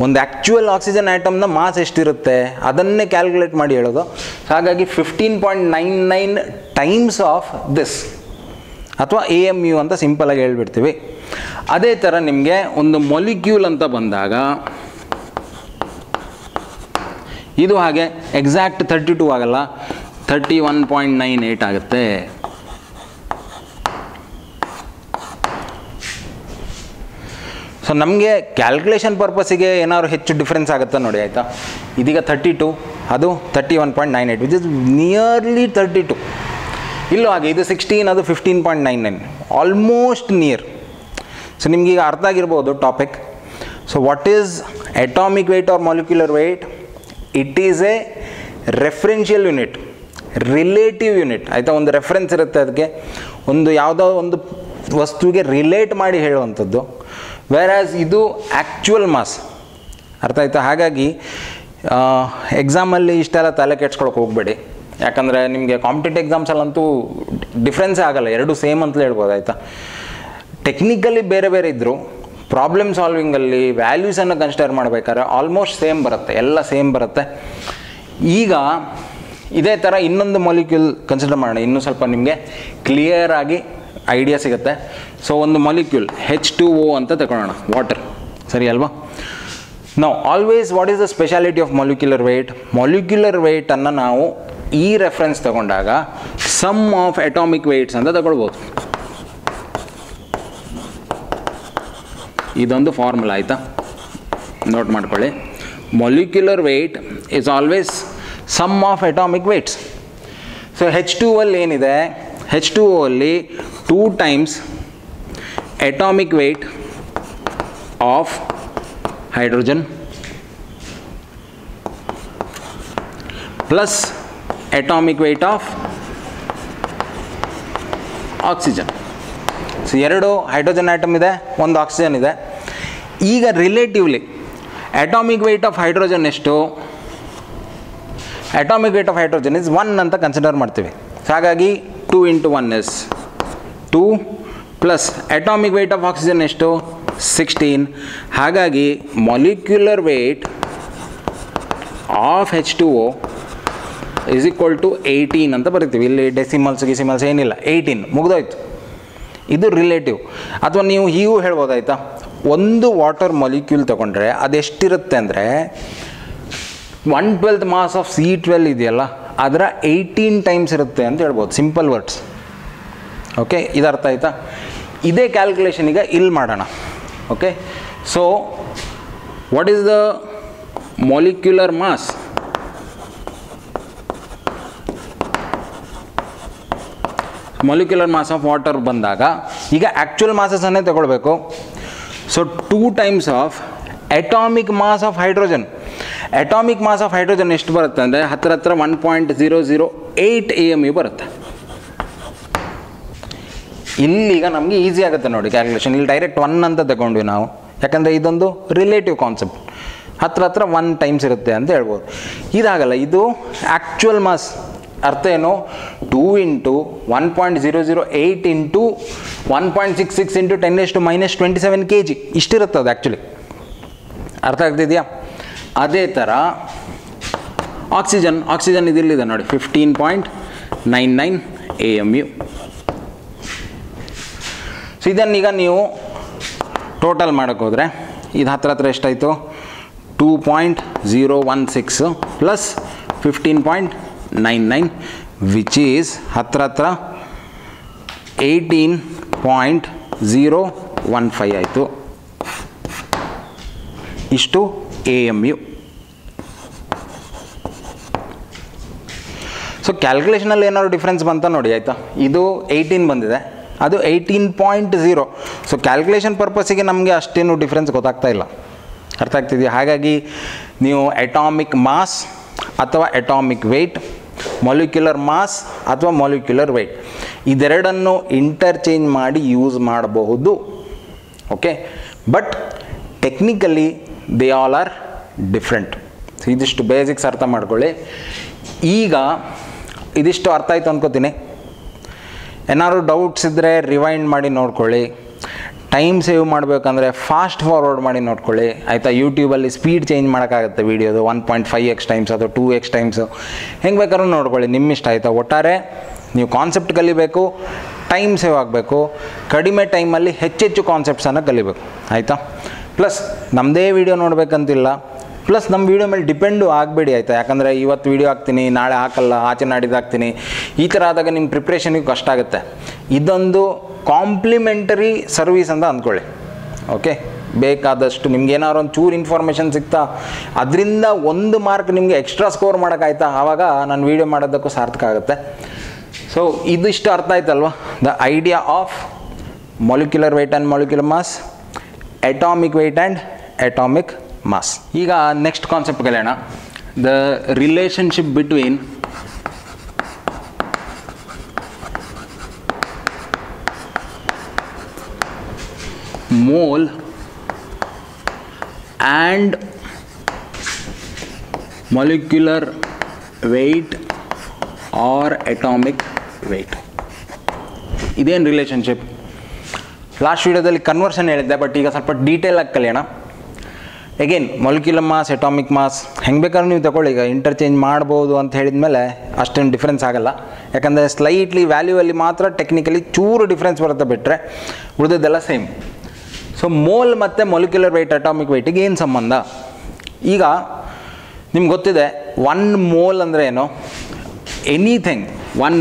ಒಂದು ಆ್ಯಕ್ಚುಯಲ್ ಆಕ್ಸಿಜನ್ ಆಟಮ್ನ ಮಾಸ್ ಎಷ್ಟಿರುತ್ತೆ ಅದನ್ನೇ ಕ್ಯಾಲ್ಕುಲೇಟ್ ಮಾಡಿ ಹೇಳೋದು. ಹಾಗಾಗಿ 15.99 ಟೈಮ್ಸ್ ಆಫ್ ದಿಸ್ ಅಥವಾ AMU ಅಂತ ಸಿಂಪಲಾಗಿ ಹೇಳ್ಬಿಡ್ತೀವಿ. ಅದೇ ಥರ ನಿಮಗೆ ಒಂದು ಮೊಲಿಕ್ಯೂಲ್ ಅಂತ ಬಂದಾಗ ಇದು ಹಾಗೆ ಎಕ್ಸಾಕ್ಟ್ 32 ಆಗಲ್ಲ, 31.98 ಆಗುತ್ತೆ. ಸೊ ನಮಗೆ ಕ್ಯಾಲ್ಕುಲೇಷನ್ ಪರ್ಪಸ್ಸಿಗೆ ಏನಾದ್ರು ಹೆಚ್ಚು ಡಿಫ್ರೆನ್ಸ್ ಆಗುತ್ತಾ ನೋಡಿ, ಆಯಿತಾ. ಇದೀಗ 32, ಅದು 31.98, ವಿಚ್ ಇಸ್ ನಿಯರ್ಲಿ 32. ಇಲ್ಲೂ ಹಾಗೆ ಇದು 16, ಅದು 15.99, ಆಲ್ಮೋಸ್ಟ್ ನಿಯರ್. ಸೊ ನಿಮಗೀಗ ಅರ್ಥ ಆಗಿರ್ಬೋದು topic. So what is atomic weight or molecular weight? It is a referential unit, relative unit, ಆಯಿತಾ. ಒಂದು ರೆಫರೆನ್ಸ್ ಇರುತ್ತೆ, ಅದಕ್ಕೆ ಒಂದು ಯಾವುದೋ ಒಂದು ವಸ್ತುವಿಗೆ ರಿಲೇಟ್ ಮಾಡಿ ಹೇಳುವಂಥದ್ದು. ವೆರಾಸ್ ಇದು ಆ್ಯಕ್ಚುಯಲ್ ಮಾಸ್, ಅರ್ಥ ಆಯ್ತಾ. ಹಾಗಾಗಿ ಎಕ್ಸಾಮಲ್ಲಿ ಇಷ್ಟೆಲ್ಲ ತಲೆ ಕೆಡ್ಸ್ಕೊಳಕ್ಕೆ ಹೋಗಬೇಡಿ, ಯಾಕಂದರೆ ನಿಮಗೆ ಕಾಂಪಿಟೇಟಿವ್ ಎಕ್ಸಾಮ್ಸಲ್ಲಂತೂ ಡಿಫ್ರೆನ್ಸೇ ಆಗಲ್ಲ, ಎರಡು ಸೇಮ್ ಅಂತಲೇ ಹೇಳ್ಬೋದು, ಆಯಿತಾ. ಟೆಕ್ನಿಕಲಿ ಬೇರೆ ಬೇರೆ ಇದ್ದರು, ಪ್ರಾಬ್ಲಮ್ ಸಾಲ್ವಿಂಗಲ್ಲಿ ವ್ಯಾಲ್ಯೂಸನ್ನು ಕನ್ಸಿಡರ್ ಮಾಡಬೇಕಾದ್ರೆ ಆಲ್ಮೋಸ್ಟ್ ಸೇಮ್ ಬರುತ್ತೆ, ಎಲ್ಲ ಸೇಮ್ ಬರುತ್ತೆ. ಈಗ ಇದೇ ಥರ ಇನ್ನೊಂದು ಮಾಲಿಕ್ಯೂಲ್ ಕನ್ಸಿಡರ್ ಮಾಡೋಣ, ಇನ್ನೂ ಸ್ವಲ್ಪ ನಿಮಗೆ ಕ್ಲಿಯರ್ ಆಗಿ ಐಡಿಯಾ ಸಿಗುತ್ತೆ. ಸೊ ಒಂದು ಮಾಲಿಕ್ಯೂಲ್ H2O ಅಂತ ತಗೊಳ್ಳೋಣ, ವಾಟರ್, ಸರಿ ಅಲ್ವಾ. ನಾವು always what is the speciality of molecular weight? Molecular ವೆಯ್ಟನ್ನು ನಾವು ಈ ರೆಫರೆನ್ಸ್ ತಗೊಂಡಾಗ ಸಮ್ ಆಫ್ ಅಟಾಮಿಕ್ ವೆಯ್ಟ್ಸ್ ಅಂತ ತಗೊಳ್ಬೋದು. ಇದೊಂದು ಫಾರ್ಮುಲಾ, ಆಯಿತಾ, ನೋಟ್ ಮಾಡ್ಕೊಳ್ಳಿ. Molecular weight is always sum of atomic weights. So H2O ಅಲ್ಲಿ ಏನಿದೆ, H2O ಅಲ್ಲಿ 2 times atomic weight of hydrogen plus atomic weight of oxygen. So 2 hydrogen atom ಇದೆ, 1 ಆಕ್ಸಿಜನ್ ಇದೆ. ಈಗ relatively atomic weight of hydrogen ಎಷ್ಟು? Atomic weight of hydrogen is 1 ಅಂತ consider ಮಾಡ್ತೀವಿ. ಹಾಗಾಗಿ 2 × 1 is 2 plus atomic weight of oxygen ಎಷ್ಟು? 16. ಹಾಗಾಗಿ molecular weight of H2O is equal to 18 ಅಂತ ಬರೀತೀವಿ. ಇಲ್ಲಿ ಡೆಸಿಮಲ್ಸ್ ಏನಿಲ್ಲ, 18 ಮುಗಿದೋಯ್ತು. ಇದು ರಿಲೇಟಿವ್. ಅಥವಾ ನೀವು ಹೀಗೂ ಹೇಳ್ಬೋದು, ಆಯಿತಾ. ಒಂದು ವಾಟರ್ ಮಾಲಿಕ್ಯೂಲ್ ತೊಗೊಂಡ್ರೆ ಅದೆಷ್ಟಿರುತ್ತೆ ಅಂದರೆ 1/12 ಮಾಸ್ ಆಫ್ C12 ಇದೆಯಲ್ಲ, ಅದರ 18 ಟೈಮ್ಸ್ ಇರುತ್ತೆ ಅಂತ ಹೇಳ್ಬೋದು, ಸಿಂಪಲ್ ವರ್ಡ್ಸ್. ಓಕೆ, ಇದು ಅರ್ಥ ಆಯ್ತಾ. ಇದೇ ಕ್ಯಾಲ್ಕುಲೇಷನ್ ಈಗ ಇಲ್ಲಿ ಮಾಡೋಣ. Okay, so what is the molecular mass? Molecular mass of water ಬಂದಾಗ ಈಗ ಆ್ಯಕ್ಚುಯಲ್ ಮಾಸಸನ್ನೇ ತಗೊಳ್ಬೇಕು. So 2 times of atomic mass of hydrogen. Atomic mass of hydrogen ಎಷ್ಟು ಬರುತ್ತೆ ಅಂದರೆ ಹತ್ತಿರ 1.008 AMU ಬರುತ್ತೆ. ಇಲ್ಲಿಗ ನಮಗೆ ಈಸಿ ಆಗುತ್ತೆ ನೋಡಿ ಕ್ಯಾಲ್ಕುಲೇಷನ್. ಇಲ್ಲಿ ಡೈರೆಕ್ಟ್ 1 ಅಂತ ತಗೊಂಡ್ವಿ ನಾವು, ಯಾಕಂದರೆ ಇದೊಂದು ರಿಲೇಟಿವ್ ಕಾನ್ಸೆಪ್ಟ್. ಹತ್ತಿರ 1 ಟೈಮ್ಸ್ ಇರುತ್ತೆ ಅಂತ ಹೇಳ್ಬೋದು. ಇದಾಗಲ್ಲ, ಇದು ಆ್ಯಕ್ಚುಯಲ್ ಮಾಸ್. ಅರ್ಥ ಏನು? 2 × 1.008 × 1.66 × 10⁻⁻27 kg ಇಷ್ಟಿರುತ್ತೆ ಅದು ಆ್ಯಕ್ಚುಲಿ. ಅರ್ಥ ಆಗ್ತಿದೆಯಾ? ಅದೇ ಥರ ಆಕ್ಸಿಜನ್ ಇದಿಲ್ಲಿದೆ ನೋಡಿ, 15.99 AMU. ಸೊ ಇದನ್ನೀಗ ನೀವು ಟೋಟಲ್ ಮಾಡೋಕ್ಕೆ ಹೋದರೆ ಇದು ಹತ್ತಿರ ಎಷ್ಟಾಯಿತು? 2.016 ಪ್ಲಸ್ 15.99 ವಿಚ್ ಈಸ್ ಹತ್ರ 18.015 ಆಯಿತು. ಇಷ್ಟು AMU. ಸೊ ಕ್ಯಾಲ್ಕುಲೇಷನಲ್ಲಿ ಏನಾದ್ರು ಡಿಫ್ರೆನ್ಸ್ ಬಂತ ನೋಡಿ ಆಯಿತಾ. ಇದು 18 ಬಂದಿದೆ, ಅದು 18.0. ಸೊ ಕ್ಯಾಲ್ಕುಲೇಷನ್ ಪರ್ಪಸ್ಸಿಗೆ ನಮಗೆ ಅಷ್ಟೇನು ಡಿಫ್ರೆನ್ಸ್ ಗೊತ್ತಾಗ್ತಾ ಇಲ್ಲ. ಅರ್ಥ ಆಗ್ತಿದೆಯಾ? ಹಾಗಾಗಿ ನೀವು ಅಟಾಮಿಕ್ ಮಾಸ್ ಅಥವಾ ಅಟಾಮಿಕ್ ವೆಯ್ಟ್, ಮೊಲಿಕ್ಯುಲರ್ ಮಾಸ್ ಅಥವಾ ಮೊಲಿಕ್ಯುಲರ್ ವೆಯ್ಟ್ ಇದೆರಡನ್ನು ಇಂಟರ್ಚೇಂಜ್ ಮಾಡಿ ಯೂಸ್ ಮಾಡಬಹುದು. Okay, but technically they all are different. So ಇದಿಷ್ಟು ಬೇಸಿಕ್ಸ್ ಅರ್ಥ ಮಾಡ್ಕೊಳ್ಳಿ. ಈಗ ಇದಿಷ್ಟು ಅರ್ಥ ಆಯಿತು ಅಂದ್ಕೋತೀನಿ. ಏನಾದ್ರು ಡೌಟ್ಸ್ ಇದ್ದರೆ ರಿವೈಂಡ್ ಮಾಡಿ ನೋಡ್ಕೊಳ್ಳಿ. ಟೈಮ್ ಸೇವ್ ಮಾಡಬೇಕಂದ್ರೆ ಫಾಸ್ಟ್ ಫಾರ್ವರ್ಡ್ ಮಾಡಿ ನೋಡ್ಕೊಳ್ಳಿ ಆಯಿತಾ. ಯೂಟ್ಯೂಬಲ್ಲಿ ಸ್ಪೀಡ್ ಚೇಂಜ್ ಮಾಡೋಕ್ಕಾಗುತ್ತೆ ವೀಡಿಯೋದು, 1.5x ಟೈಮ್ಸ್ ಅಥವಾ 2x ಟೈಮ್ಸು, ಹೆಂಗೆ ಬೇಕಾದ್ರೂ ನೋಡ್ಕೊಳ್ಳಿ, ನಿಮ್ಮಿಷ್ಟ ಆಯಿತಾ. ಒಟ್ಟಾರೆ ನೀವು ಕಾನ್ಸೆಪ್ಟ್ ಕಲಿಬೇಕು, ಟೈಮ್ ಸೇವ್ ಆಗಬೇಕು, ಕಡಿಮೆ ಟೈಮಲ್ಲಿ ಹೆಚ್ಚೆಚ್ಚು ಕಾನ್ಸೆಪ್ಟ್ಸನ್ನು ಕಲಿಬೇಕು ಆಯಿತಾ. ಪ್ಲಸ್ ನಮ್ಮದೇ ವೀಡಿಯೋ ನೋಡಬೇಕಂತಿಲ್ಲ, ಪ್ಲಸ್ ನಮ್ಮ ವೀಡಿಯೋ ಮೇಲೆ ಡಿಪೆಂಡು ಆಗಬೇಡಿ ಆಯಿತಾ. ಯಾಕಂದರೆ ಇವತ್ತು ವೀಡಿಯೋ ಹಾಕ್ತೀನಿ, ನಾಳೆ ಹಾಕಲ್ಲ, ಆಚೆ ನಾಡಿದ್ದು ಹಾಕ್ತೀನಿ, ಈ ಥರ ಆದಾಗ ನಿಮ್ಮ ಪ್ರಿಪ್ರೇಷನಿಗೆ ಕಷ್ಟ ಆಗುತ್ತೆ. ಇದೊಂದು ಕಾಂಪ್ಲಿಮೆಂಟರಿ ಸರ್ವಿಸ್ ಅಂತ ಅಂದ್ಕೊಳ್ಳಿ. ಓಕೆ, ಬೇಕಾದಷ್ಟು ನಿಮ್ಗೆ ಏನಾದ್ರು ಒಂದು ಚೂರು ಇನ್ಫಾರ್ಮೇಷನ್ ಸಿಗ್ತಾ ಅದರಿಂದ 1 ಮಾರ್ಕ್ ನಿಮಗೆ ಎಕ್ಸ್ಟ್ರಾ ಸ್ಕೋರ್ ಮಾಡೋಕ್ಕಾಯ್ತಾ, ಆವಾಗ ನಾನು ವೀಡಿಯೋ ಮಾಡೋದಕ್ಕೂ ಸಾರ್ಥಕ ಆಗುತ್ತೆ. ಸೊ ಇದಿಷ್ಟು ಅರ್ಥ ಆಯ್ತಲ್ವ, the idea of molecular weight and molecular mass, atomic weight and atomic mass. ಈಗ ನೆಕ್ಸ್ಟ್ ಕಾನ್ಸೆಪ್ಟ್ ಕಲಿಯೋಣ, the relationship between mole and molecular weight or atomic weight. ಇದೇನು ರಿಲೇಷನ್ಶಿಪ್? ಲಾಸ್ಟ್ ವಿಡಿಯೋದಲ್ಲಿ ಕನ್ವರ್ಷನ್ ಹೇಳಿದ್ದೆ, ಬಟ್ ಈಗ ಸ್ವಲ್ಪ ಡೀಟೇಲ್ ಆಗಿ ಕಲಿಯೋಣ. Again molecular mass, atomic mass ಹೆಂಗೆ ಬೇಕಾದ್ರೂ ನೀವು ತಗೊಳ್ಳಿ. ಈಗ ಇಂಟರ್ಚೇಂಜ್ ಮಾಡ್ಬೋದು ಅಂತ ಹೇಳಿದ ಮೇಲೆ ಅಷ್ಟೇನು ಡಿಫ್ರೆನ್ಸ್ ಆಗಲ್ಲ, ಯಾಕಂದರೆ ಸ್ಲೈಟ್ಲಿ ವ್ಯಾಲ್ಯೂವಲ್ಲಿ ಮಾತ್ರ ಟೆಕ್ನಿಕಲಿ ಚೂರು ಡಿಫ್ರೆನ್ಸ್ ಬರುತ್ತೆ, ಬಿಟ್ಟರೆ ಉಳಿದದ್ದೆಲ್ಲ ಸೇಮ್. ಸೊ ಮೋಲ್ ಮತ್ತು ಮೊಲಿಕ್ಯುಲರ್ ವೆಯ್ಟ್, ಅಟಾಮಿಕ್ ವೆಯ್ಟಿಗೆ ಏನು ಸಂಬಂಧ? ಈಗ ನಿಮ್ಗೆ ಗೊತ್ತಿದೆ 1 ಮೋಲ್ ಅಂದರೆ ಏನು? ಎನಿಥಿಂಗ್ 1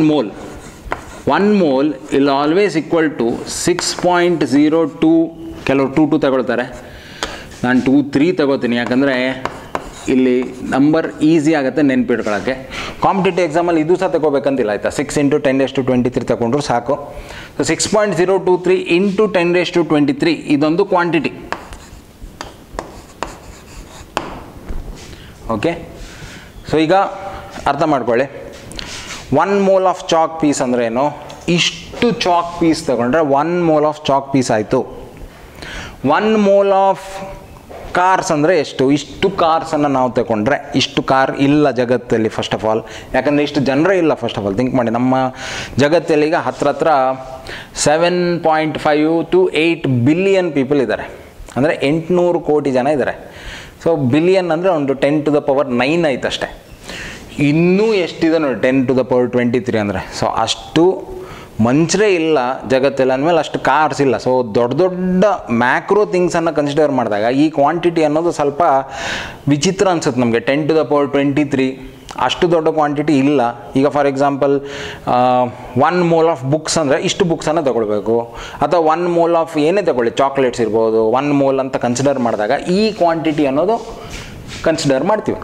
ಮೋಲ್ ಇಲ್ ಆಲ್ವೇಸ್ ಈಕ್ವಲ್ ಟು 6.02. ಕೆಲವರು 2 ತಗೊಳ್ತಾರೆ, ನಾನು 2-3 ತಗೋತೀನಿ, ಯಾಕಂದರೆ ಇಲ್ಲಿ ನಂಬರ್ ಈಸಿ ಆಗುತ್ತೆ ನೆನ್ಪಿಟ್ಕೊಳ್ಳೋಕ್ಕೆ. ಕಾಂಪಿಟೇಟಿವ್ ಎಕ್ಸಾಮಲ್ಲಿ ಇದು ಸಹ ತಗೋಬೇಕಂತಿಲ್ಲ ಆಯಿತಾ. 6 × 10⁻23 ತಗೊಂಡ್ರು ಸಾಕು. ಸೊ 6.023 × 10⁻23 ಇದೊಂದು ಕ್ವಾಂಟಿಟಿ. ಓಕೆ, ಸೊ ಈಗ ಅರ್ಥ ಮಾಡ್ಕೊಳ್ಳಿ. 1 ಮೋಲ್ ಆಫ್ ಚಾಕ್ ಪೀಸ್ ಅಂದರೆ ಏನು? ಇಷ್ಟು ಚಾಕ್ ಪೀಸ್ ತಗೊಂಡ್ರೆ 1 ಮೋಲ್ ಆಫ್ ಚಾಕ್ ಪೀಸ್ ಆಯಿತು. 1 ಮೋಲ್ ಆಫ್ ಕಾರ್ಸ್ ಅಂದರೆ ಎಷ್ಟು? ಇಷ್ಟು ಕಾರ್ಸನ್ನು ನಾವು ತಗೊಂಡ್ರೆ, ಇಷ್ಟು ಕಾರ್ ಇಲ್ಲ ಜಗತ್ತಲ್ಲಿ ಫಸ್ಟ್ ಆಫ್ ಆಲ್, ಯಾಕಂದರೆ ಇಷ್ಟು ಜನರೇ ಇಲ್ಲ. ಫಸ್ಟ್ ಆಫ್ ಆಲ್ ಥಿಂಕ್ ಮಾಡಿ, ನಮ್ಮ ಜಗತ್ತಲ್ಲಿ ಈಗ ಹತ್ರ 7.5 to 8 ಬಿಲಿಯನ್ ಪೀಪಲ್ ಇದ್ದಾರೆ, ಅಂದರೆ 800 ಕೋಟಿ ಜನ ಇದ್ದಾರೆ. ಸೊ ಬಿಲಿಯನ್ ಅಂದರೆ ಒಂದು 10⁻9 ಆಯ್ತು ಅಷ್ಟೇ. ಇನ್ನೂ ಎಷ್ಟಿದೆ ನೋಡಿ 10⁻23 ಅಂದರೆ. ಸೊ ಅಷ್ಟು ಮನುಷ್ಯರೇ ಇಲ್ಲ ಜಗತ್ತಲ್ಲಿ ಅಂದಮೇಲೆ ಅಷ್ಟು ಕಾರ್ಸ್ ಇಲ್ಲ. ಸೊ ದೊಡ್ಡ ದೊಡ್ಡ ಮ್ಯಾಕ್ರೋ ಥಿಂಗ್ಸನ್ನು ಕನ್ಸಿಡರ್ ಮಾಡಿದಾಗ ಈ ಕ್ವಾಂಟಿಟಿ ಅನ್ನೋದು ಸ್ವಲ್ಪ ವಿಚಿತ್ರ ಅನ್ಸುತ್ತೆ ನಮಗೆ. 10⁻23 ಅಷ್ಟು ದೊಡ್ಡ ಕ್ವಾಂಟಿಟಿ ಇಲ್ಲ. ಈಗ for example 1 mole of books ಅಂದರೆ ಇಷ್ಟು ಬುಕ್ಸನ್ನು ತಗೊಳ್ಬೇಕು, ಅಥವಾ 1 ಮೋಲ್ ಆಫ್ ಏನೇ ತಗೊಳ್ಳಿ, ಚಾಕ್ಲೇಟ್ಸ್ ಇರ್ಬೋದು, 1 ಮೋಲ್ ಅಂತ ಕನ್ಸಿಡರ್ ಮಾಡಿದಾಗ ಈ ಕ್ವಾಂಟಿಟಿ ಅನ್ನೋದು ಕನ್ಸಿಡರ್ ಮಾಡ್ತೀವಿ.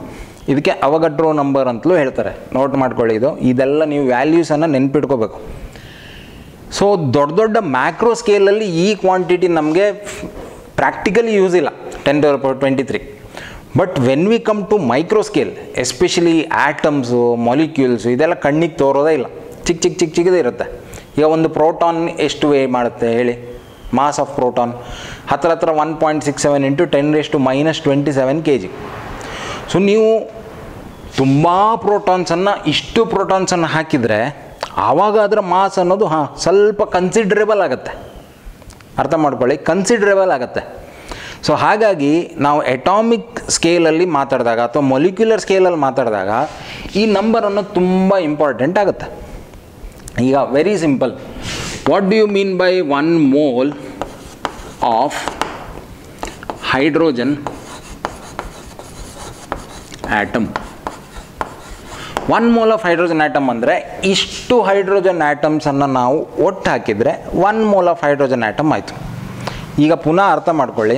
ಇದಕ್ಕೆ ಅವಗಡ್ರೋ ನಂಬರ್ ಅಂತಲೂ ಹೇಳ್ತಾರೆ, ನೋಟ್ ಮಾಡ್ಕೊಳ್ಳಿ. ಇದೆಲ್ಲ ನೀವು ವ್ಯಾಲ್ಯೂಸನ್ನು ನೆನ್ಪಿಟ್ಕೋಬೇಕು. ಸೊ ದೊಡ್ಡ ದೊಡ್ಡ ಮ್ಯಾಕ್ರೋ ಸ್ಕೇಲಲ್ಲಿ ಈ ಕ್ವಾಂಟಿಟಿ ನಮಗೆ ಪ್ರಾಕ್ಟಿಕಲಿ ಯೂಸ್ ಇಲ್ಲ, 10⁻23. But when we come to micro scale, especially atoms, molecules, ಇದೆಲ್ಲ ಕಣ್ಣಿಗೆ ತೋರೋದೇ ಇಲ್ಲ, ಚಿಕ್ಕದೇ ಇರುತ್ತೆ. ಈಗ ಒಂದು ಪ್ರೋಟಾನ್ ಎಷ್ಟು ವೇ ಮಾಡುತ್ತೆ ಹೇಳಿ? ಮಾಸ್ ಆಫ್ ಪ್ರೋಟಾನ್ ಹತ್ರ 1.67 × 10⁻⁻27 kg. ಸೊ ನೀವು ತುಂಬ ಇಷ್ಟು ಪ್ರೋಟಾನ್ಸನ್ನು ಹಾಕಿದರೆ ಆವಾಗ ಅದರ ಮಾಸ್ ಅನ್ನೋದು ಸ್ವಲ್ಪ ಕನ್ಸಿಡ್ರೇಬಲ್ ಆಗುತ್ತೆ. ಅರ್ಥ ಮಾಡ್ಕೊಳ್ಳಿ, ಕನ್ಸಿಡ್ರೇಬಲ್ ಆಗುತ್ತೆ. ಸೊ ಹಾಗಾಗಿ ನಾವು ಅಟಾಮಿಕ್ ಸ್ಕೇಲಲ್ಲಿ ಮಾತಾಡಿದಾಗ ಅಥವಾ ಮೊಲಿಕ್ಯುಲರ್ ಸ್ಕೇಲಲ್ಲಿ ಮಾತಾಡಿದಾಗ ಈ ನಂಬರ್ ಅನ್ನೋದು ತುಂಬ ಇಂಪಾರ್ಟೆಂಟ್ ಆಗುತ್ತೆ. ಈಗ very simple, what do you mean by 1 mole of hydrogen atom. 1 mole of hydrogen atom ಅಂದರೆ ಇಷ್ಟು ಹೈಡ್ರೋಜನ್ ಆಟಮ್ಸನ್ನು ನಾವು ಒಟ್ಟು ಹಾಕಿದರೆ 1 mole ಆಫ್ ಹೈಡ್ರೋಜನ್ ಆಟಮ್ ಆಯಿತು. ಈಗ ಪುನಃ ಅರ್ಥ ಮಾಡ್ಕೊಳ್ಳಿ,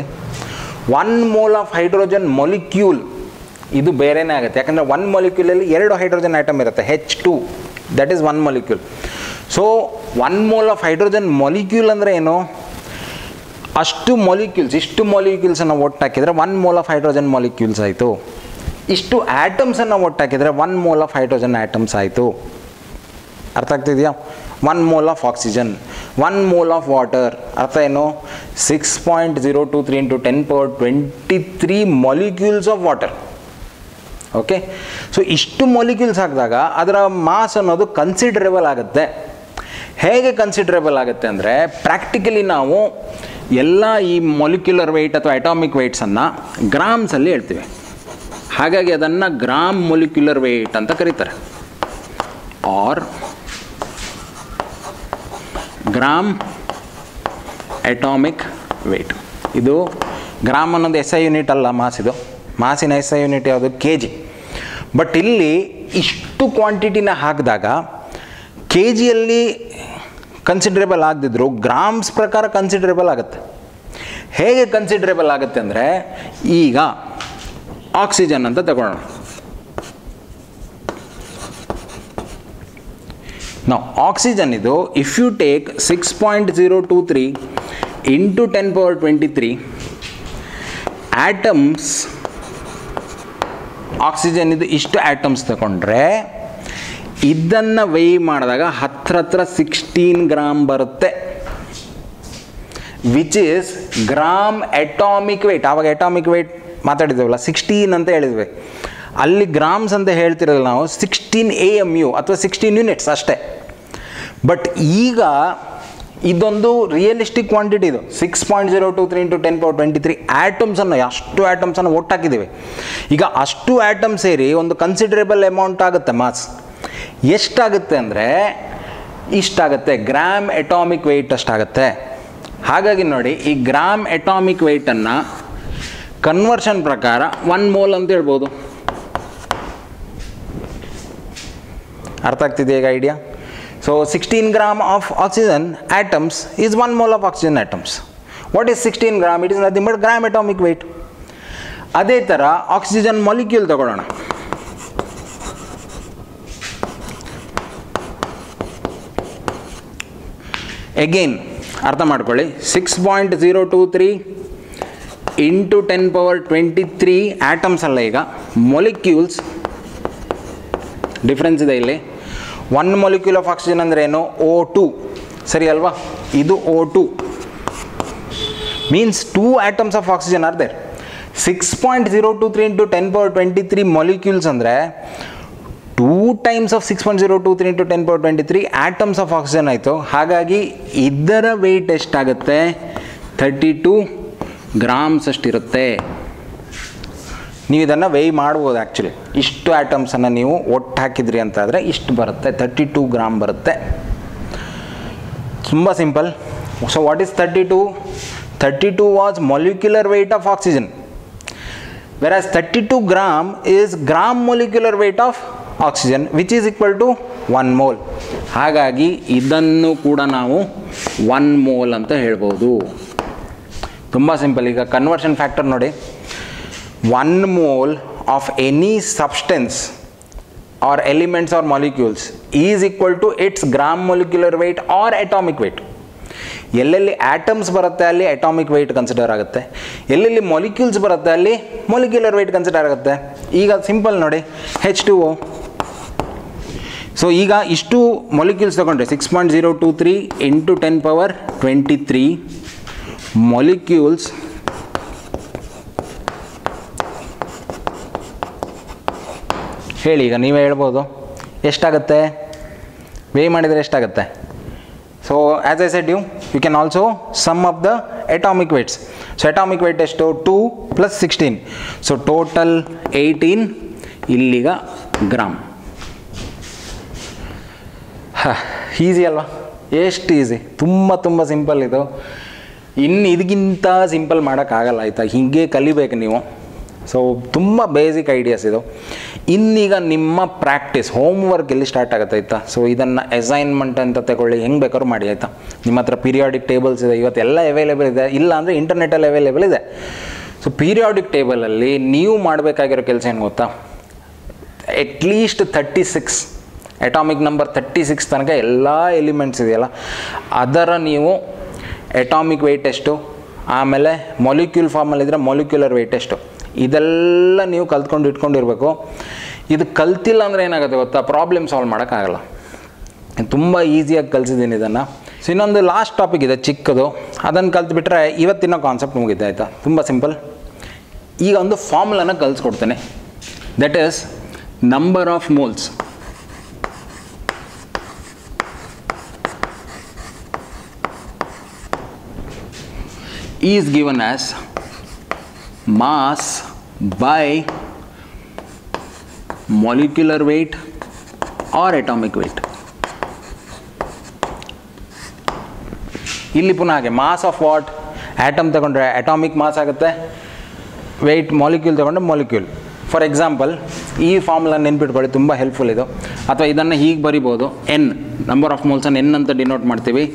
1 mole ಆಫ್ ಹೈಡ್ರೋಜನ್ ಮೊಲಿಕ್ಯೂಲ್ ಇದು ಬೇರೆಯೇ ಆಗುತ್ತೆ. ಯಾಕಂದರೆ 1 moleculeಲ್ಲಿ 2 ಹೈಡ್ರೋಜನ್ ಆಟಮ್ ಇರುತ್ತೆ, H2, that is 1 molecule. So 1 mole of hydrogen molecule ಅಂದರೆ ಏನು, ಅಷ್ಟು ಮೊಲಿಕ್ಯೂಲ್ಸ್, ಇಷ್ಟು ಮೊಲಿಕ್ಯೂಲ್ಸನ್ನು ಒಟ್ಟು ಹಾಕಿದರೆ 1 mole ಆಫ್ ಹೈಡ್ರೋಜನ್ ಮೊಲಿಕ್ಯೂಲ್ಸ್ ಆಯಿತು. ಇಷ್ಟು ಆಟಮ್ಸನ್ನು ಒಟ್ಟು ಹಾಕಿದರೆ 1 mole ಆಫ್ ಹೈಡ್ರೋಜನ್ ಆಟಮ್ಸ್ ಆಯಿತು. ಅರ್ಥ ಆಗ್ತಿದೆಯಾ? 1 mole of oxygen, 1 mole of water, ಅರ್ಥ ಏನು, 6.023 × 10⁻23 molecules of water. Okay, so ಇಷ್ಟು ಮಾಲಿಕ್ಯೂಲ್ಸ್ ಹಾಕಿದಾಗ ಅದರ ಮಾಸ್ ಅನ್ನೋದು ಕನ್ಸಿಡರೇಬಲ್ ಆಗುತ್ತೆ. ಹೇಗೆ ಕನ್ಸಿಡರೇಬಲ್ ಆಗುತ್ತೆ ಅಂದರೆ, ಪ್ರಾಕ್ಟಿಕಲಿ ನಾವು ಎಲ್ಲ ಈ ಮೊಲಿಕ್ಯುಲರ್ ವೆಯ್ಟ್ ಅಥವಾ ಅಟಾಮಿಕ್ ವೆಯ್ಟ್ಸನ್ನು ಗ್ರಾಮ್ಸಲ್ಲಿ ಹೇಳ್ತೀವಿ. ಹಾಗಾಗಿ ಅದನ್ನು ಗ್ರಾಮ್ ಮೊಲಿಕ್ಯುಲರ್ ವೆಯ್ಟ್ ಅಂತ ಕರೀತಾರೆ, ಆರ್ ಗ್ರಾಮ್ ಅಟಾಮಿಕ್ ವೆಯ್ಟ್. ಇದು ಗ್ರಾಮ್ ಅನ್ನೋದು SI ಯೂನಿಟ್ ಅಲ್ಲ, ಮಾಸಿದು, ಮಾಸಿನ SI ಯೂನಿಟ್ ಯಾವುದು, kg. ಬಟ್ ಇಲ್ಲಿ ಇಷ್ಟು ಕ್ವಾಂಟಿಟಿನ ಹಾಕಿದಾಗ kgಯಲ್ಲಿ ಕನ್ಸಿಡ್ರೇಬಲ್ ಆಗದಿದ್ರು ಗ್ರಾಮ್ಸ್ ಪ್ರಕಾರ ಕನ್ಸಿಡ್ರೇಬಲ್ ಆಗುತ್ತೆ. ಹೇಗೆ ಕನ್ಸಿಡ್ರೇಬಲ್ ಆಗುತ್ತೆ ಅಂದರೆ, ಈಗ ಆಕ್ಸಿಜನ್ ಅಂತ ತಗೊಳ್ಳೋಣ. ನಾವು ಆಕ್ಸಿಜನ್ ಇದು if you take 6.023 × 10⁻23 atoms, oxygen ಇದು ಇಷ್ಟು ಆಟಮ್ಸ್ ತಗೊಂಡ್ರೆ ಇದನ್ನು ವೆಯ್ ಮಾಡಿದಾಗ ಹತ್ರ 16 ಗ್ರಾಮ್ ಬರುತ್ತೆ, which is gram atomic weight. ಆವಾಗ ಅಟಾಮಿಕ್ ವೆಯ್ಟ್ ಮಾತಾಡಿದ್ದೇವಲ್ಲ, 16 ಅಂತ ಹೇಳಿದ್ವಿ, ಅಲ್ಲಿ ಗ್ರಾಮ್ಸ್ ಅಂತ ಹೇಳ್ತಿರಲ್ಲ ನಾವು, 16 AMU ಅಥವಾ 16 ಯೂನಿಟ್ಸ್ ಅಷ್ಟೇ. ಬಟ್ ಈಗ ಇದೊಂದು ರಿಯಲಿಸ್ಟಿಕ್ ಕ್ವಾಂಟಿಟಿ, ಇದು 6.023 × 10⁻23 ಆಟಮ್ಸನ್ನು, ಅಷ್ಟು ಆಟಮ್ಸನ್ನು ಒಟ್ಟು ಹಾಕಿದ್ದೀವಿ. ಈಗ ಅಷ್ಟು ಆಟಮ್ ಸೇರಿ ಒಂದು ಕನ್ಸಿಡರೇಬಲ್ ಅಮೌಂಟ್ ಆಗುತ್ತೆ ಮಾಸ್. ಎಷ್ಟಾಗುತ್ತೆ ಅಂದರೆ ಇಷ್ಟಾಗುತ್ತೆ, ಗ್ರಾಮ್ ಅಟಾಮಿಕ್ ವೆಯ್ಟ್ ಅಷ್ಟಾಗುತ್ತೆ. ಹಾಗಾಗಿ ನೋಡಿ, ಈ ಗ್ರಾಮ್ ಅಟಾಮಿಕ್ ವೆಯ್ಟನ್ನು ಕನ್ವರ್ಷನ್ ಪ್ರಕಾರ 1 mole ಅಂತ ಹೇಳ್ಬೋದು. ಅರ್ಥ ಆಗ್ತಿದೆ ಈಗ idea? So 16 gram of oxygen atoms is 1 mole of oxygen atoms. What is 16 gram? It is nothing but gram atomic weight. ಅದೇ ಥರ ಆಕ್ಸಿಜನ್ ಮಾಲಿಕ್ಯೂಲ್ ತಗೊಳ್ಳೋಣ. ಅಗೇನ್ ಅರ್ಥ ಮಾಡ್ಕೊಳ್ಳಿ, 6.023 × 10⁻23 ಆಟಮ್ಸ್ ಅಲ್ಲ, ಈಗ ಮೊಲಿಕ್ಯೂಲ್ಸ್. ಡಿಫ್ರೆನ್ಸ್ ಇದೆ ಇಲ್ಲಿ. 1 molecule ಆಫ್ ಆಕ್ಸಿಜನ್ ಅಂದರೆ ಏನು, O2, ಸರಿ ಅಲ್ವಾ? ಇದು O2 means 2 atoms of oxygen are there. 6.023 × 10⁻23 molecules ಅಂದರೆ 2 times of 6.023 × 10⁻23 atoms of oxygen ಆಯಿತು. ಹಾಗಾಗಿ ಇದರ ವೆಯ್ಟ್ ಎಷ್ಟಾಗುತ್ತೆ, 32 ಗ್ರಾಮ್ಸ್ ಅಷ್ಟಿರುತ್ತೆ. ನೀವು ಇದನ್ನು ವೆಯ್ ಮಾಡ್ಬೋದು. ಆ್ಯಕ್ಚುಲಿ ಇಷ್ಟು ಆಟಮ್ಸನ್ನು ನೀವು ಒಟ್ಟು ಹಾಕಿದ್ರಿ ಅಂತಾದರೆ ಇಷ್ಟು ಬರುತ್ತೆ, 32 ಗ್ರಾಮ್ ಬರುತ್ತೆ. ತುಂಬ simple. So what is 32? 32 was molecular weight of oxygen, whereas 32 gram is gram molecular weight of oxygen which is equal to 1 mole. ಹಾಗಾಗಿ ಇದನ್ನು ಕೂಡ ನಾವು 1 mole ಅಂತ ಹೇಳ್ಬೋದು. ತುಂಬ ಸಿಂಪಲ್. ಈಗ ಕನ್ವರ್ಷನ್ ಫ್ಯಾಕ್ಟರ್ ನೋಡಿ, 1 mole of any substance or elements or molecules is equal to its gram molecular weight or atomic weight. ಎಲ್ಲೆಲ್ಲಿ ಆಟಮ್ಸ್ ಬರುತ್ತೆ ಅಲ್ಲಿ ಅಟಾಮಿಕ್ ವೆಯ್ಟ್ ಕನ್ಸಿಡರ್ ಆಗುತ್ತೆ, ಎಲ್ಲೆಲ್ಲಿ ಮಾಲಿಕ್ಯೂಲ್ಸ್ ಬರುತ್ತೆ ಅಲ್ಲಿ ಮೊಲಿಕ್ಯುಲರ್ ವೆಯ್ಟ್ ಕನ್ಸಿಡರ್ ಆಗುತ್ತೆ. ಈಗ ಸಿಂಪಲ್ ನೋಡಿ, H2O. ಸೊ ಈಗ ಇಷ್ಟು ಮಾಲಿಕ್ಯೂಲ್ಸ್ ತಗೊಂಡ್ರೆ 6.023 × 10⁻23 ಮಾಲಿಕ್ಯೂಲ್ಸ್ ಹೇಳಿ. ಈಗ ನೀವೇ ಹೇಳ್ಬೋದು ಎಷ್ಟಾಗುತ್ತೆ, ವೇ ಮಾಡಿದರೆ ಎಷ್ಟಾಗುತ್ತೆ. So as I said you can also sum of the atomic weights. So atomic weight ಎಷ್ಟು, 2 + 16, ಸೊ ಟೋಟಲ್ 18 ಇಲ್ಲಿಗ ಗ್ರಾಮ್. ಈಸಿ ಅಲ್ವಾ? ಎಷ್ಟು ಈಸಿ, ತುಂಬ ಸಿಂಪಲ್ ಇದು. ಇನ್ನು ಇದಕ್ಕಿಂತ ಸಿಂಪಲ್ ಮಾಡೋಕ್ಕಾಗಲ್ಲ, ಆಯಿತಾ? ಹೀಗೆ ಕಲಿಬೇಕು ನೀವು. ಸೊ ತುಂಬ ಬೇಸಿಕ್ ಐಡಿಯಾಸ್ ಇದು. ಇನ್ನೀಗ ನಿಮ್ಮ ಪ್ರಾಕ್ಟೀಸ್ ಹೋಮ್ವರ್ಕ್ ಎಲ್ಲಿ ಸ್ಟಾರ್ಟ್ ಆಗುತ್ತೆ ಆಯಿತಾ. ಸೊ ಇದನ್ನು ಅಸೈನ್ಮೆಂಟ್ ಅಂತ ತಗೊಳ್ಳಿ, ಹೆಂಗೆ ಬೇಕಾದ್ರೂ ಮಾಡಿ ಆಯಿತಾ. ನಿಮ್ಮ ಹತ್ರ ಪೀರಿಯಾಡಿಕ್ ಟೇಬಲ್ಸ್ ಇದೆ, ಇವತ್ತೆಲ್ಲ ಅವೈಲೇಬಲ್ ಇದೆ, ಇಲ್ಲ ಅಂದರೆ ಇಂಟರ್ನೆಟಲ್ಲಿ ಅವೈಲೇಬಲ್ ಇದೆ. ಸೊ ಪೀರಿಯಾಡಿಕ್ ಟೇಬಲಲ್ಲಿ ನೀವು ಮಾಡಬೇಕಾಗಿರೋ ಕೆಲಸ ಏನು ಗೊತ್ತಾ, ಅಟ್ಲೀಸ್ಟ್ 36 ಅಟಾಮಿಕ್ ನಂಬರ್ 36 ತನಕ ಎಲ್ಲ ಎಲಿಮೆಂಟ್ಸ್ ಇದೆಯಲ್ಲ ಅದರ ನೀವು ಅಟಾಮಿಕ್ ವೆಯ್ಟ್ ಎಷ್ಟು, ಆಮೇಲೆ ಮೊಲಿಕ್ಯೂಲ್ ಫಾರ್ಮಲ್ಲಿದ್ದರೆ ಮೊಲಿಕ್ಯುಲರ್ ವೆಯ್ಟ್ ಎಷ್ಟು, ಇದೆಲ್ಲ ನೀವು ಕಲ್ತ್ಕೊಂಡು ಇಟ್ಕೊಂಡಿರ್ಬೇಕು. ಇದು ಕಲ್ತಿಲ್ಲ ಅಂದರೆ ಏನಾಗುತ್ತೆ ಗೊತ್ತಾ, ಪ್ರಾಬ್ಲಮ್ ಸಾಲ್ವ್ ಮಾಡೋಕ್ಕಾಗಲ್ಲ. ತುಂಬ ಈಸಿಯಾಗಿ ಕಲಿಸಿದ್ದೀನಿ ಇದನ್ನು. ಸೊ ಇನ್ನೊಂದು ಲಾಸ್ಟ್ ಟಾಪಿಕ್ ಇದೆ ಚಿಕ್ಕದು, ಅದನ್ನು ಕಲ್ತ್ಬಿಟ್ರೆ ಇವತ್ತಿನ ಕಾನ್ಸೆಪ್ಟ್ ಮುಗಿದೆ ಆಯಿತಾ. ತುಂಬ ಸಿಂಪಲ್. ಈಗ ಒಂದು ಫಾರ್ಮುಲಾನ ಕಲಿಸ್ಕೊಡ್ತೇನೆ, that is number of moles is given as mass by molecular weight or atomic weight. ಇಲ್ಲಿ ಪುನಃ ಹಾಗೆ ಮಾಸ್ ಆಫ್ ವಾಟ್, ಆಟಮ್ ತಗೊಂಡ್ರೆ ಅಟಾಮಿಕ್ ಮಾಸ್ ಆಗುತ್ತೆ, ವೆಯ್ಟ್ ಮಾಲಿಕ್ಯೂಲ್ ತಗೊಂಡ್ರೆ ಮಾಲಿಕ್ಯೂಲ್. ಫಾರ್ ಎಕ್ಸಾಂಪಲ್ ಈ ಫಾರ್ಮುಲಾ ನೆನ್ಪಿಟ್ಕೊಳ್ಳಿ, ತುಂಬ ಹೆಲ್ಪ್ಫುಲ್ ಇದು. ಅಥವಾ ಇದನ್ನು ಹೀಗೆ ಬರಿಬೋದು, ಎನ್ ನಂಬರ್ ಆಫ್ ಮೋಲ್ಸನ್ನು ಎನ್ ಅಂತ ಡಿನೋಟ್ ಮಾಡ್ತೀವಿ,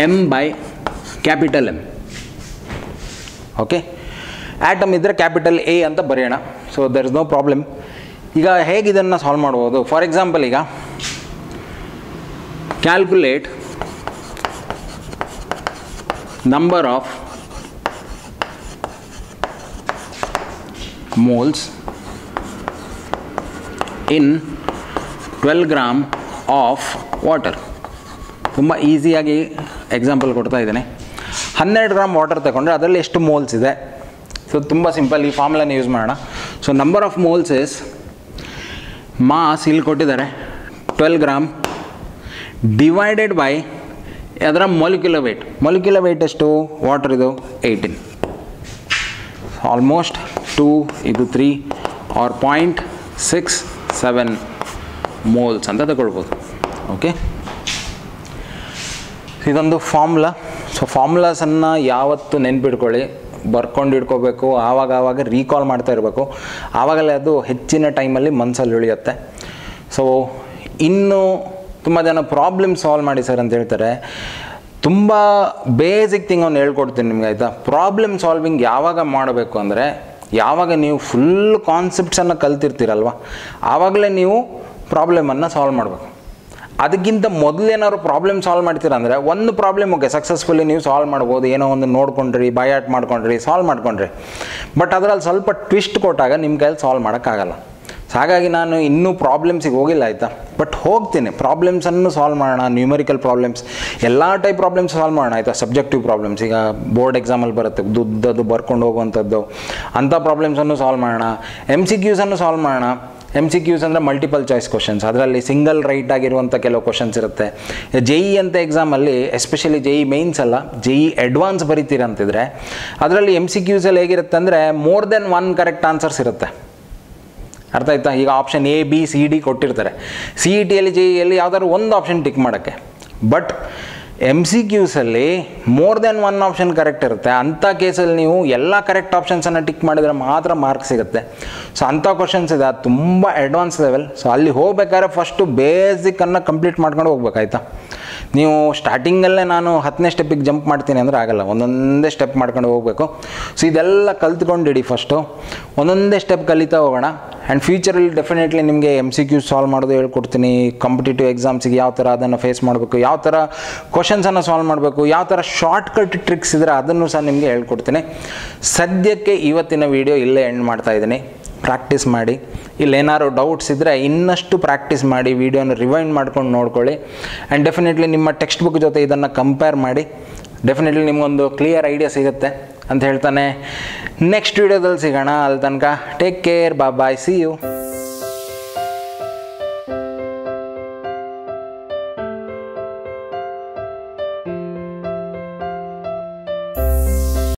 M by capital M. Okay, atom ಇದ್ದರೆ ಕ್ಯಾಪಿಟಲ್ ಎ ಅಂತ ಬರೆಯೋಣ. So there is no problem. ಈಗ ಹೇಗೆ ಇದನ್ನು ಸಾಲ್ವ್ ಮಾಡ್ಬೋದು, ಫಾರ್ ಎಕ್ಸಾಂಪಲ್ ಈಗ calculate number of moles in 12 gram of water. ತುಂಬ ಈಸಿಯಾಗಿ ಎಕ್ಸಾಂಪಲ್ ಕೊಡ್ತಾ ಇದ್ದೇನೆ. 12 ಗ್ರಾಮ್ ವಾಟರ್ ತಗೊಂಡ್ರೆ ಅದರಲ್ಲಿ ಎಷ್ಟು ಮೋಲ್ಸ್ ಇದೆ. ಸೊ ತುಂಬ ಸಿಂಪಲ್, ಈ ಫಾರ್ಮುಲಾನ ಯೂಸ್ ಮಾಡೋಣ. So number of moles is mass ಇಲ್ಲಿ ಕೊಟ್ಟಿದ್ದಾರೆ 12 ಗ್ರಾಮ್ ಡಿವೈಡೆಡ್ ಬೈ ಅದರ ಮೊಲಿಕ್ಯುಲರ್ ವೆಯ್ಟ್. ಮೊಲಿಕ್ಯುಲರ್ ವೆಯ್ಟ್ ಎಷ್ಟು, ವಾಟರ್ ಇದು 18, ಆಲ್ಮೋಸ್ಟ್ 2 ಇದು 3 ಆರ್ 0.67 ಮೋಲ್ಸ್ ಅಂತ ತಗೊಳ್ಬೋದು. ಓಕೆ, ಇದೊಂದು ಫಾರ್ಮುಲಾ. ಸೊ ಫಾರ್ಮುಲಾಸನ್ನು ಯಾವತ್ತು ನೆನ್ಪಿಟ್ಕೊಳ್ಳಿ, ಬರ್ಕೊಂಡು ಇಟ್ಕೋಬೇಕು, ಆವಾಗ ರೀಕಾಲ್ ಮಾಡ್ತಾ ಇರಬೇಕು, ಆವಾಗಲೇ ಅದು ಹೆಚ್ಚಿನ ಟೈಮಲ್ಲಿ ಮನಸ್ಸಲ್ಲಿ ಉಳಿಯುತ್ತೆ. ಸೊ ಇನ್ನು ತುಂಬ ಜನ ಪ್ರಾಬ್ಲಮ್ ಸಾಲ್ವ್ ಮಾಡಿ ಸರ್ ಅಂತ ಹೇಳ್ತಾರೆ. ತುಂಬ ಬೇಸಿಕ್ ಥಿಂಗ್ ಅವ್ನು ಹೇಳ್ಕೊಡ್ತೀನಿ ನಿಮ್ಗೆ ಆಯಿತಾ. ಪ್ರಾಬ್ಲಮ್ ಸಾಲ್ವಿಂಗ್ ಯಾವಾಗ ಮಾಡಬೇಕು ಅಂದರೆ, ಯಾವಾಗ ನೀವು ಫುಲ್ ಕಾನ್ಸೆಪ್ಟ್ಸನ್ನು ಕಲ್ತಿರ್ತೀರಲ್ವ ಆವಾಗಲೇ ನೀವು ಪ್ರಾಬ್ಲಮನ್ನು ಸಾಲ್ವ್ ಮಾಡಬೇಕು. ಅದಕ್ಕಿಂತ ಮೊದಲೇನಾದ್ರು ಪ್ರಾಬ್ಲಮ್ ಸಾಲ್ವ್ ಮಾಡ್ತೀರ ಅಂದರೆ ಒಂದು ಪ್ರಾಬ್ಲಮ್ ಓಕೆ ಸಕ್ಸಸ್ಫುಲಿ ನೀವು ಸಾಲ್ವ್ ಮಾಡ್ಬೋದು, ಏನೋ ಒಂದು ನೋಡ್ಕೊಂಡ್ರಿ, ಬೈ ಹಾರ್ಟ್ ಮಾಡ್ಕೊಂಡ್ರಿ, ಸಾಲ್ವ್ ಮಾಡ್ಕೊಂಡ್ರಿ. ಬಟ್ ಅದರಲ್ಲಿ ಸ್ವಲ್ಪ ಟ್ವಿಸ್ಟ್ ಕೊಟ್ಟಾಗ ನಿಮ್ಮ ಕೈಯಲ್ಲಿ ಸಾಲ್ವ್ ಮಾಡೋಕ್ಕಾಗಲ್ಲ. ಸೊ ಹಾಗಾಗಿ ನಾನು ಇನ್ನೂ ಪ್ರಾಬ್ಲಮ್ಸಿಗೆ ಹೋಗಿಲ್ಲ ಆಯಿತಾ, ಬಟ್ ಹೋಗ್ತೀನಿ. ಪ್ರಾಬ್ಲಮ್ಸನ್ನು ಸಾಲ್ವ್ ಮಾಡೋಣ, ನ್ಯೂಮರಿಕಲ್ ಪ್ರಾಬ್ಲಮ್ಸ್, ಎಲ್ಲ ಟೈಪ್ ಪ್ರಾಬ್ಲಮ್ಸ್ ಸಾಲ್ವ್ ಮಾಡೋಣ ಆಯಿತಾ. ಸಬ್ಜೆಕ್ಟಿವ್ ಪ್ರಾಬ್ಲಮ್ಸ್, ಈಗ ಬೋರ್ಡ್ ಎಕ್ಸಾಮಲ್ಲಿ ಬರುತ್ತೆ ದುಡ್ಡದು ಬರ್ಕೊಂಡು ಹೋಗುವಂಥದ್ದು, ಅಂಥ ಪ್ರಾಬ್ಲಮ್ಸನ್ನು ಸಾಲ್ವ್ ಮಾಡೋಣ. MCQs ಸಾಲ್ವ್ ಮಾಡೋಣ. MCQs ಅಂದರೆ ಮಲ್ಟಿಪಲ್ ಚಾಯ್ಸ್ ಕ್ವಶನ್ಸ್, ಅದರಲ್ಲಿ ಸಿಂಗಲ್ ರೈಟ್ ಆಗಿರುವಂಥ ಕೆಲವು ಕ್ವಶನ್ಸ್ ಇರುತ್ತೆ. JEE ಅಂತ ಎಕ್ಸಾಮಲ್ಲಿ, ಎಸ್ಪೆಷಲಿ JEE ಮೇನ್ಸ್ ಅಲ್ಲ, JEE ಅಡ್ವಾನ್ಸ್ ಬರೀತೀರಂತಿದ್ರೆ ಅದರಲ್ಲಿ MCQs ಹೇಗಿರುತ್ತೆ ಅಂದರೆ ಮೋರ್ ದೆನ್ 1 ಕರೆಕ್ಟ್ ಆನ್ಸರ್ಸ್ ಇರುತ್ತೆ. ಅರ್ಥ ಆಯ್ತಾ. ಈಗ option A B C D ಕೊಟ್ಟಿರ್ತಾರೆ, CETಯಲ್ಲಿ JEEಯಲ್ಲಿ ಯಾವ್ದಾದ್ರು ಒಂದು ಆಪ್ಷನ್ ಟಿಕ್ ಮಾಡೋಕ್ಕೆ. ಬಟ್ MCQsಲ್ಲಿ ಮೋರ್ ದೆನ್ 1 ಆಪ್ಷನ್ ಕರೆಕ್ಟ್ ಇರುತ್ತೆ. ಅಂಥ ಕೇಸಲ್ಲಿ ನೀವು ಎಲ್ಲ ಕರೆಕ್ಟ್ ಆಪ್ಷನ್ಸನ್ನು ಟಿಕ್ ಮಾಡಿದರೆ ಮಾತ್ರ ಮಾರ್ಕ್ ಸಿಗುತ್ತೆ. ಸೊ ಅಂಥ ಕ್ವಶನ್ಸ್ ಇದೆ, ಅದು ತುಂಬ ಅಡ್ವಾನ್ಸ್ ಲೆವೆಲ್. ಸೊ ಅಲ್ಲಿ ಹೋಗ್ಬೇಕಾದ್ರೆ ಫಸ್ಟು ಬೇಸಿಕನ್ನು ಕಂಪ್ಲೀಟ್ ಮಾಡ್ಕೊಂಡು ಹೋಗ್ಬೇಕಾಯ್ತಾ. ನೀವು ಸ್ಟಾರ್ಟಿಂಗಲ್ಲೇ ನಾನು 10ನೇ ಸ್ಟೆಪ್ಪಿಗೆ ಜಂಪ್ ಮಾಡ್ತೀನಿ ಅಂದರೆ ಆಗಲ್ಲ, ಒಂದೊಂದೇ ಸ್ಟೆಪ್ ಮಾಡ್ಕೊಂಡು ಹೋಗಬೇಕು. ಸೊ ಇದೆಲ್ಲ ಕಲ್ತ್ಕೊಂಡಿಡಿ ಫಸ್ಟು, ಒಂದೊಂದೇ ಸ್ಟೆಪ್ ಕಲಿತಾ ಹೋಗೋಣ. ಆ್ಯಂಡ್ ಫ್ಯೂಚರಲ್ಲಿ ಡೆಫಿನೆಟ್ಲಿ ನಿಮಗೆ MCQ ಸಾಲ್ವ್ ಮಾಡೋದು ಹೇಳ್ಕೊಡ್ತೀನಿ. ಕಾಂಪಿಟೇಟಿವ್ ಎಕ್ಸಾಮ್ಸಿಗೆ ಯಾವ ಥರ ಅದನ್ನು ಫೇಸ್ ಮಾಡಬೇಕು, ಯಾವ ಥರ ಕ್ವಶನ್ಸನ್ನು ಸಾಲ್ವ್ ಮಾಡಬೇಕು, ಯಾವ ಥರ ಶಾರ್ಟ್ಕಟ್ ಟ್ರಿಕ್ಸ್ ಇದ್ದರೆ ಅದನ್ನು ಸಹ ನಿಮಗೆ ಹೇಳ್ಕೊಡ್ತೀನಿ. ಸದ್ಯಕ್ಕೆ ಇವತ್ತಿನ ವಿಡಿಯೋ ಇಲ್ಲೇ ಎಂಡ್ ಮಾಡ್ತಾ ಇದ್ದೀನಿ. ಪ್ರಾಕ್ಟೀಸ್ ಮಾಡಿ, ಇಲ್ಲೇನಾದ್ರು ಡೌಟ್ಸ್ ಇದ್ದರೆ ಇನ್ನಷ್ಟು ಪ್ರಾಕ್ಟೀಸ್ ಮಾಡಿ, ವಿಡಿಯೋನ ರಿವೈಂಡ್ ಮಾಡ್ಕೊಂಡು ನೋಡ್ಕೊಳ್ಳಿ. ಆ್ಯಂಡ್ ಡೆಫಿನೆಟ್ಲಿ ನಿಮ್ಮ ಟೆಕ್ಸ್ಟ್ ಬುಕ್ ಜೊತೆ ಇದನ್ನು ಕಂಪೇರ್ ಮಾಡಿ, ಡೆಫಿನೆಟ್ಲಿ ನಿಮಗೊಂದು ಕ್ಲಿಯರ್ ಐಡಿಯಾ ಸಿಗುತ್ತೆ ಅಂತ ಹೇಳ್ತಾನೆ ನೆಕ್ಸ್ಟ್ ವಿಡಿಯೋದಲ್ಲಿ ಸಿಗೋಣ. ಅಲ್ಲಿ ತನಕ take care, bye, see you.